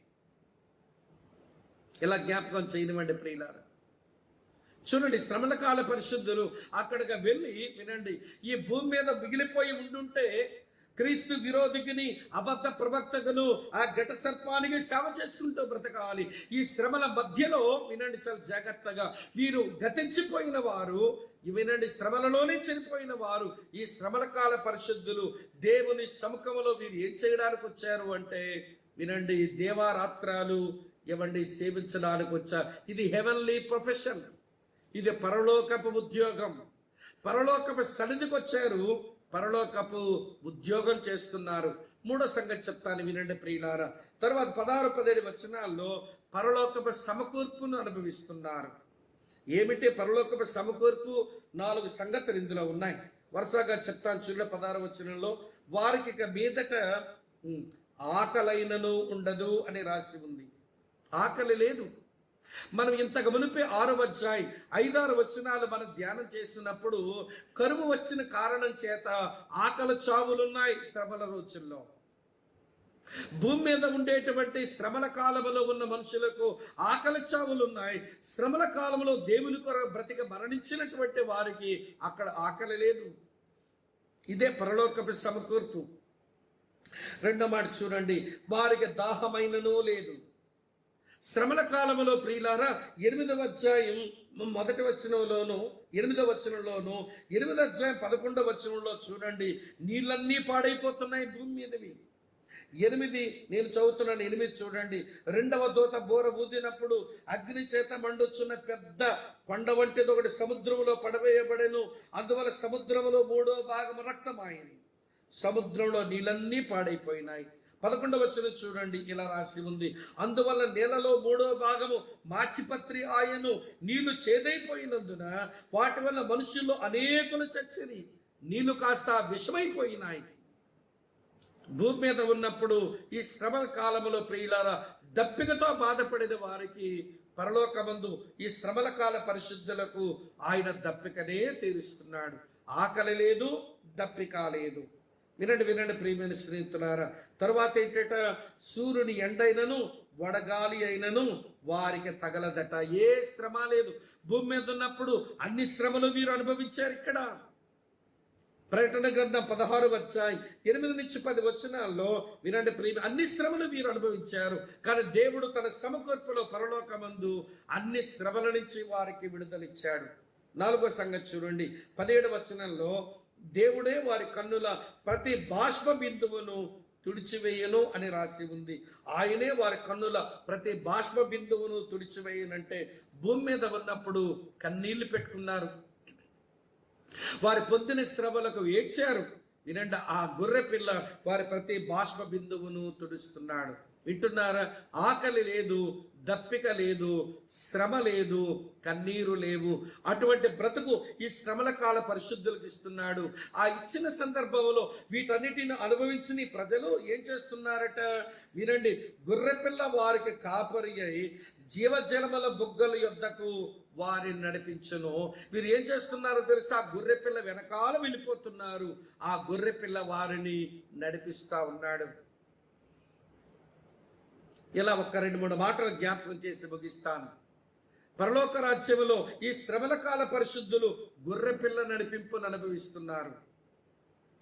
ఇలా జ్ఞాపకం చేయనివ్వండి ప్రియులారా. చూడండి శ్రమల కాల పరిశుద్ధులు అక్కడికి వెళ్ళి, వినండి, ఈ భూమి మీద మిగిలిపోయి ఉండుంటే క్రీస్తు విరోధికిని, అబద్ధ ప్రవక్తకును, ఆ ఘట సర్పానికి సేవ చేసుకుంటూ బ్రతకాలి. ఈ శ్రమల మధ్యలో వినండి చాలా జాగ్రత్తగా, వీరు గతించిపోయిన వారు, వినండి శ్రమలలోనే చనిపోయిన వారు, ఈ శ్రమల కాల పరిశుద్ధులు దేవుని సముఖంలో వీరు ఏం చేయడానికి వచ్చారు అంటే, వినండి, దేవారాత్రాలు ఏమండి సేవించడానికి వచ్చారు. ఇది హెవెన్లీ ప్రొఫెషన్, ఇది పరలోకపు ఉద్యోగం. పరలోకపు సన్నిధికి వచ్చారు, పరలోకపు ఉద్యోగం చేస్తున్నారు. మూడో సంగతి చెప్తాను వినండి ప్రియులారా. తర్వాత 16-17 వచనాల్లో పరలోకపు సమకూర్పును అనుభవిస్తున్నారు. ఏమిటి పరలోకపు సమకూర్పు? 4 సంగతులు ఇందులో ఉన్నాయి. వరుసగా చెప్తాను చూడండి. 16 వచనంలో వారికి ఇక మీదట ఆకలైనను ఉండదు అని రాసి ఉంది. ఆకలి లేదు. మనం ఇంతకు మునిపే 6వ అధ్యాయం 5-6 వచనాలు మనం ధ్యానం చేసినప్పుడు కరువు వచ్చిన కారణం చేత ఆకలి చావులున్నాయి శ్రమల రోజుల్లో. భూమి మీద ఉండేటువంటి శ్రమల కాలంలో ఉన్న మనుషులకు ఆకలి చావులున్నాయి. శ్రమల కాలంలో దేవుని కొరకు బ్రతిక మరణించినటువంటి వారికి అక్కడ ఆకలి లేదు. ఇదే పరలోకపు సమకూర్పు. రెండో మాట చూడండి, వారికి దాహమైనను లేదు. శ్రమల కాలంలో ప్రియులారా 8వ అధ్యాయం 1వ వచనంలోను 8వ వచనంలోను 8వ అధ్యాయం 11వ వచనంలో చూడండి, నీళ్ళన్నీ పాడైపోతున్నాయి భూమి మీదవి. 8 నేను చదువుతున్నాను. 8 చూడండి. 2వ దూత బోర ఊదినప్పుడు అగ్ని చేత మండుచున్న పెద్ద కొండ వంటిది ఒకటి సముద్రంలో పడవేయబడెను. అందువల్ల సముద్రంలో 3వ భాగం రక్తమాయింది. సముద్రంలో నీళ్ళన్నీ పాడైపోయినాయి. 11వ వచనం చూడండి, ఇలా రాసి ఉంది, అందువల్ల నేలలో 3వ భాగము మాచిపత్రి ఆయను, నీళ్లు చేదైపోయినందున వాటి వల్ల మనుషుల్లో అనేకులు చచ్చని, నీళ్లు కాస్త విషమైపోయినాయి. భూమి మీద ఉన్నప్పుడు ఈ శ్రమల కాలంలో ప్రియులారా దప్పికతో బాధపడిన వారికి పరలోకమందు ఈ శ్రమల కాల పరిశుద్ధులకు ఆయన దప్పికనే తీరుస్తున్నాడు. ఆకలి లేదు, దప్పిక లేదు. వినండి ప్రియమైన స్నేహితులారా. తర్వాత ఏంటంట, సూర్యుని ఎండైనను వడగాలి అయినను వారికి తగలదట. ఏ శ్రమ లేదు. భూమి మీద ఉన్నప్పుడు అన్ని శ్రమలు వీరు అనుభవించారు. ఇక్కడ ప్రకటన గ్రంథం 16వ అధ్యాయం 8-10 వచనాల్లో వినండి ప్రియ, అన్ని శ్రమలు వీరు అనుభవించారు. కానీ దేవుడు తన సమకూర్పులో పరలోకమందు అన్ని శ్రమల నుంచి వారికి విడుదలిచ్చాడు. 4వ సంగతి చూడండి. 17వ వచనంలో దేవుడే వారి కన్నుల ప్రతి బాష్ప బిందువును తుడిచివేయను అని రాసి ఉంది. ఆయనే వారి కన్నుల ప్రతి బాష్ప బిందువును తుడిచివేయనంటే భూమి మీద ఉన్నప్పుడు కన్నీళ్లు పెట్టుకున్నారు. వారి పొద్దున శ్రమలకు ఏడ్చారు. వినండి, ఆ గొర్రె పిల్ల వారి ప్రతి బాష్ప బిందువును తుడుస్తున్నాడు. వింటున్నారా? ఆకలి లేదు, దప్పిక లేదు, శ్రమ లేదు, కన్నీరు లేవు. అటువంటి బ్రతుకు ఈ శ్రమల కాల పరిశుద్ధులకు ఇస్తున్నాడు. ఆ ఇచ్చిన సందర్భంలో వీటన్నిటిని అనుభవించిన ప్రజలు ఏం చేస్తున్నారట? వినండి, గొర్రెపిల్ల వారికి కాపరి అయి జీవజలముల బుగ్గల యొద్దకు వారిని నడిపించను. వీరు ఏం చేస్తున్నారో తెలుసా? ఆ గొర్రెపిల్ల వెనకాల వెళ్ళిపోతున్నారు. ఆ గొర్రెపిల్ల వారిని నడిపిస్తా ఉన్నాడు. ఇలా 1-2-3 మాటలు జ్ఞాపకం చేసి ముగిస్తాను. పరలోక రాజ్యములో ఈ శ్రమల కాల పరిశుద్ధులు గొర్రెపిల్ల నడిపింపును అనుభవిస్తున్నారు.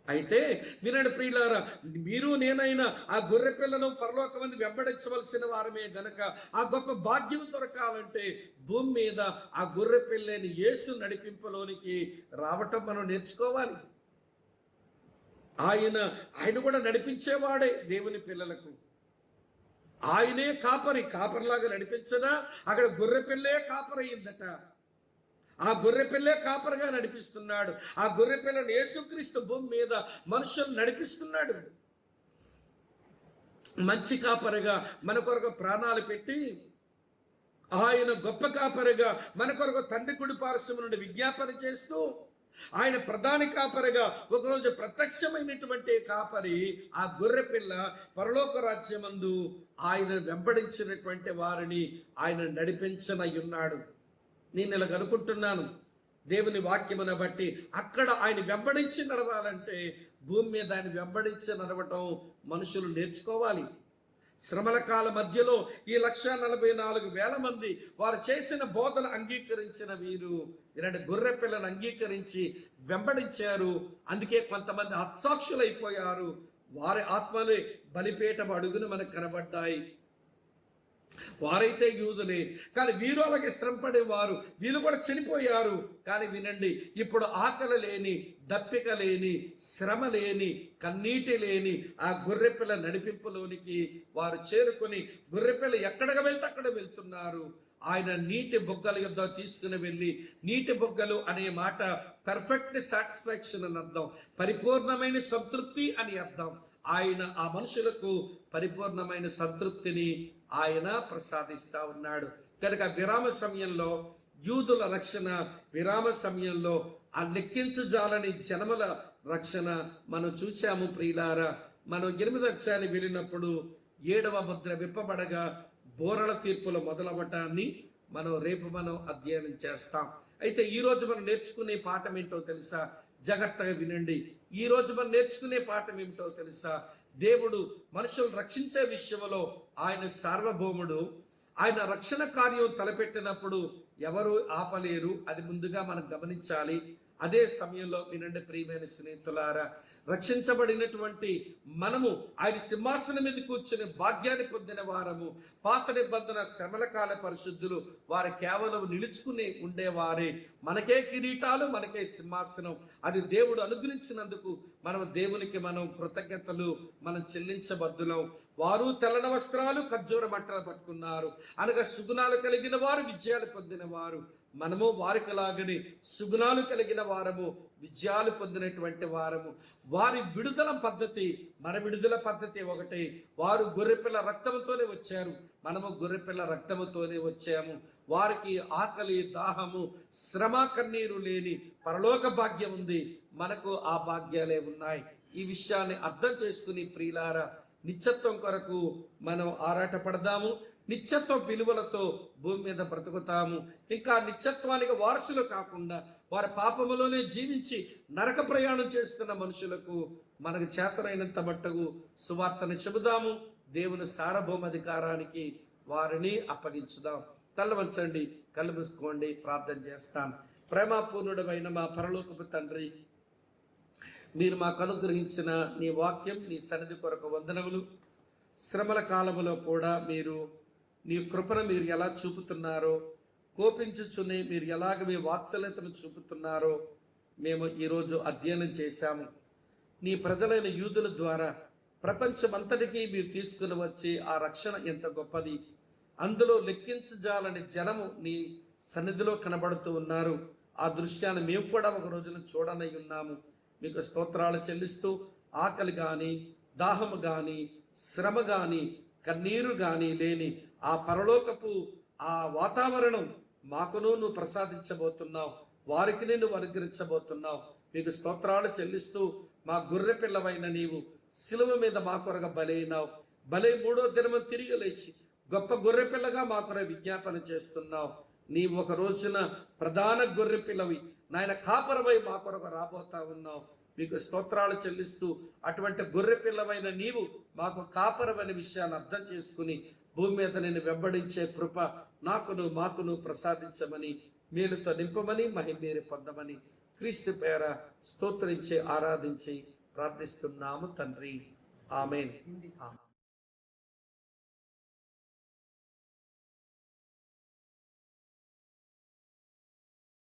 అయితే వినండి ప్రియులారా, మీరు నేనైనా ఆ గొర్రెపిల్లను పరలోకమందు వెంబడించవలసిన వారమే గనక ఆ గొప్ప భాగ్యం దొరకాలంటే భూమి మీద ఆ గొర్రెపిల్లని యేసు నడిపింపులోనికి రావటం మనం నేర్చుకోవాలి. ఆయన కూడా నడిపించేవాడే దేవుని పిల్లలకు. ఆయనే కాపరిలాగా నడిపించదా? అక్కడ గొర్రెపిల్లే కాపరయ్యిందట. ఆ గొర్రెపిల్లే కాపరిగా నడిపిస్తున్నాడు. ఆ గొర్రెపిల్లను యేసుక్రీస్తు భూమి మీద మనుషులు నడిపిస్తున్నాడు. మంచి కాపరిగా మన కొరకు ప్రాణాలు పెట్టి, ఆయన గొప్ప కాపరిగా మన కొరకు తండ్రి కుడి పార్శ్వము నుండి విజ్ఞాపన చేస్తూ, ఆయన ప్రధాన కాపరిగా ఒకరోజు ప్రత్యక్షమైనటువంటి కాపరి ఆ గొర్రెపిల్ల పరలోక రాజ్యమందు ఆయన వెంబడించినటువంటి వారిని ఆయన నడిపించనయ్యున్నాడు. నేను ఇలా అనుకుంటున్నాను, దేవుని వాక్యమును బట్టి అక్కడ ఆయన వెంబడించి నడవాలంటే భూమి మీద ఆయన వెంబడించి నడవటం మనుషులు నేర్చుకోవాలి. శ్రమల కాల మధ్యలో ఈ 1,44,000 మంది వారు చేసిన బోధన అంగీకరించిన వీరు ఇలాంటి గొర్రె పిల్లను అంగీకరించి వెంబడించారు. అందుకే కొంతమంది హత్సాక్షులైపోయారు. వారి ఆత్మలే బలిపీఠం అడుగును మనకు కనబడ్డాయి. వారైతే యూదులే, కానీ వీరు అలాగే శ్రమపడేవారు, వీళ్ళు కూడా చనిపోయారు. కానీ వినండి, ఇప్పుడు ఆకలి లేని, దప్పిక లేని, శ్రమ లేని, కన్నీటి లేని ఆ గొర్రెపిల్ల నడిపింపులోనికి వారు చేరుకొని గొర్రెపిల్ల ఎక్కడికి వెళ్తే అక్కడ వెళ్తున్నారు. ఆయన నీటి బొగ్గల యొద్ద తీసుకుని వెళ్ళి, నీటి బొగ్గలు అనే మాట పర్ఫెక్ట్ సాటిస్ఫాక్షన్ అని అర్థం, పరిపూర్ణమైన సంతృప్తి అని అర్థం. ఆయన ఆ మనుషులకు పరిపూర్ణమైన సంతృప్తిని ఆయన ప్రసాదిస్తా ఉన్నాడు. కనుక విరామ సమయంలో యూదుల రక్షణ, విరామ సమయంలో ఆ లెక్కించజాలని జనముల రక్షణ మనం చూచాము ప్రియులారా. మనం 8వ అధ్యాయానికి వెళ్ళినప్పుడు 7వ ముద్ర విప్పబడగా బోరల తీర్పుల మొదలవటాన్ని రేపు మనం అధ్యయనం చేస్తాం. అయితే ఈ రోజు మనం నేర్చుకునే పాఠం ఏంటో తెలుసా? జాగ్రత్తగా వినండి. ఈ రోజు మనం నేర్చుకునే పాఠం ఏమిటో తెలుసా? దేవుడు మనుషులు రక్షించే విషయంలో ఆయన సార్వభౌముడు. ఆయన రక్షణ కార్యం తలపెట్టినప్పుడు ఎవరు ఆపలేరు, అది ముందుగా మనం గమనించాలి. అదే సమయంలో వినండి ప్రియమైన స్నేహితులారా, రక్షించబడినటువంటి మనము ఆయన సింహాసనం మీద కూర్చుని భాగ్యాన్ని పొందిన వారము. పాత నిబంధన శ్రమల కాల పరిశుద్ధులు వారు కేవలం నిలుచుకుని ఉండేవారే. మనకే కిరీటాలు, మనకే సింహాసనం. అది దేవుడు అనుగ్రహించినందుకు మనం దేవునికి కృతజ్ఞతలు చెల్లించబద్దులం. వారు తెల్లని వస్త్రాలు, ఖర్జూర మంటలు పట్టుకున్నారు అనగా సుగుణాలు కలిగిన వారు, విజయాలు పొందిన వారు. మనము వారికి లాగని సుగుణాలు కలిగిన వారము, విజయాలు పొందినటువంటి వారము. వారి విడుదల పద్ధతి, మన విడుదల పద్ధతి ఒకటి. వారు గొర్రెపిల్ల రక్తంతోనే వచ్చారు, మనము గొర్రెపిల్ల రక్తముతోనే వచ్చాము. వారికి ఆకలి, దాహము, శ్రమ, కన్నీరు లేని పరలోక భాగ్యం ఉంది, మనకు ఆ భాగ్యాలే ఉన్నాయి. ఈ విషయాన్ని అర్థం చేసుకుని ప్రియులారా, నిత్యత్వం కొరకు మనం ఆరాటపడదాము. నిత్యత్వ విలువలతో భూమి మీద బ్రతుకుతాము. ఇంకా నిత్యత్వానికి వారసులు కాకుండా వారి పాపములోనే జీవించి నరక ప్రయాణం చేస్తున్న మనుషులకు మనకు చేతనైనంత మట్టుకు సువార్తను చెబుదాము. దేవుని సార్వభౌమాధికారానికి వారిని అప్పగించుదాం. తల వంచండి, కళ్ళు మూసుకోండి, ప్రార్థన చేస్తాం. ప్రేమపూర్ణుడమైన మా పరలోకపు తండ్రి, మీరు మాకు అనుగ్రహించిన నీ వాక్యం, నీ సన్నిధి కొరకు వందనములు. శ్రమల కాలములో కూడా మీరు నీ కృపను మీరు ఎలా చూపుతున్నారో, కోపించుచుని మీరు ఎలాగ మీ వాత్సల్యతను చూపుతున్నారో మేము ఈరోజు అధ్యయనం చేశాము. నీ ప్రజలైన యూదుల ద్వారా ప్రపంచమంతటికీ మీరు తీసుకుని వచ్చి ఆ రక్షణ ఎంత గొప్పది, అందులో లెక్కించజాలని జనము నీ సన్నిధిలో కనబడుతూ ఉన్నారు. ఆ దృశ్యాన్ని మేము కూడా ఒక రోజున చూడనై ఉన్నాము. మీకు స్తోత్రాలు చెల్లిస్తూ, ఆకలి కానీ, దాహము కానీ, శ్రమ కానీ, కన్నీరు కానీ లేని ఆ పరలోకపు ఆ వాతావరణం మాకును నువ్వు ప్రసాదించబోతున్నావు, వారికి నువ్వు అనుగ్రహించబోతున్నావు. మీకు స్తోత్రాలు చెల్లిస్తూ, మా గొర్రె పిల్లవైన నీవు శిలువ మీద మా కొరగా బలైనావు. బలై 3వ దినము తిరిగి లేచి గొప్ప గొర్రె పిల్లగా మా కొరకు విజ్ఞాపన చేస్తున్నావు. నీవు ఒక రోజున ప్రధాన గొర్రె పిల్లవి నాయన కాపరవై మా కొరకు రాబోతా ఉన్నావు. మీకు స్తోత్రాలు చెల్లిస్తూ, అటువంటి గొర్రె పిల్లవైన నీవు మాకు కాపరమైన విషయాన్ని అర్థం చేసుకుని భూమి మీద నేను వెంబడించే కృప మాకును ప్రసాదించమని, మేలుతో నింపమని, మహిమేరు పొందమని క్రీస్తు పేర స్తోత్రించి ఆరాధించి ప్రార్థిస్తున్నాము తండ్రి. ఆమేన్.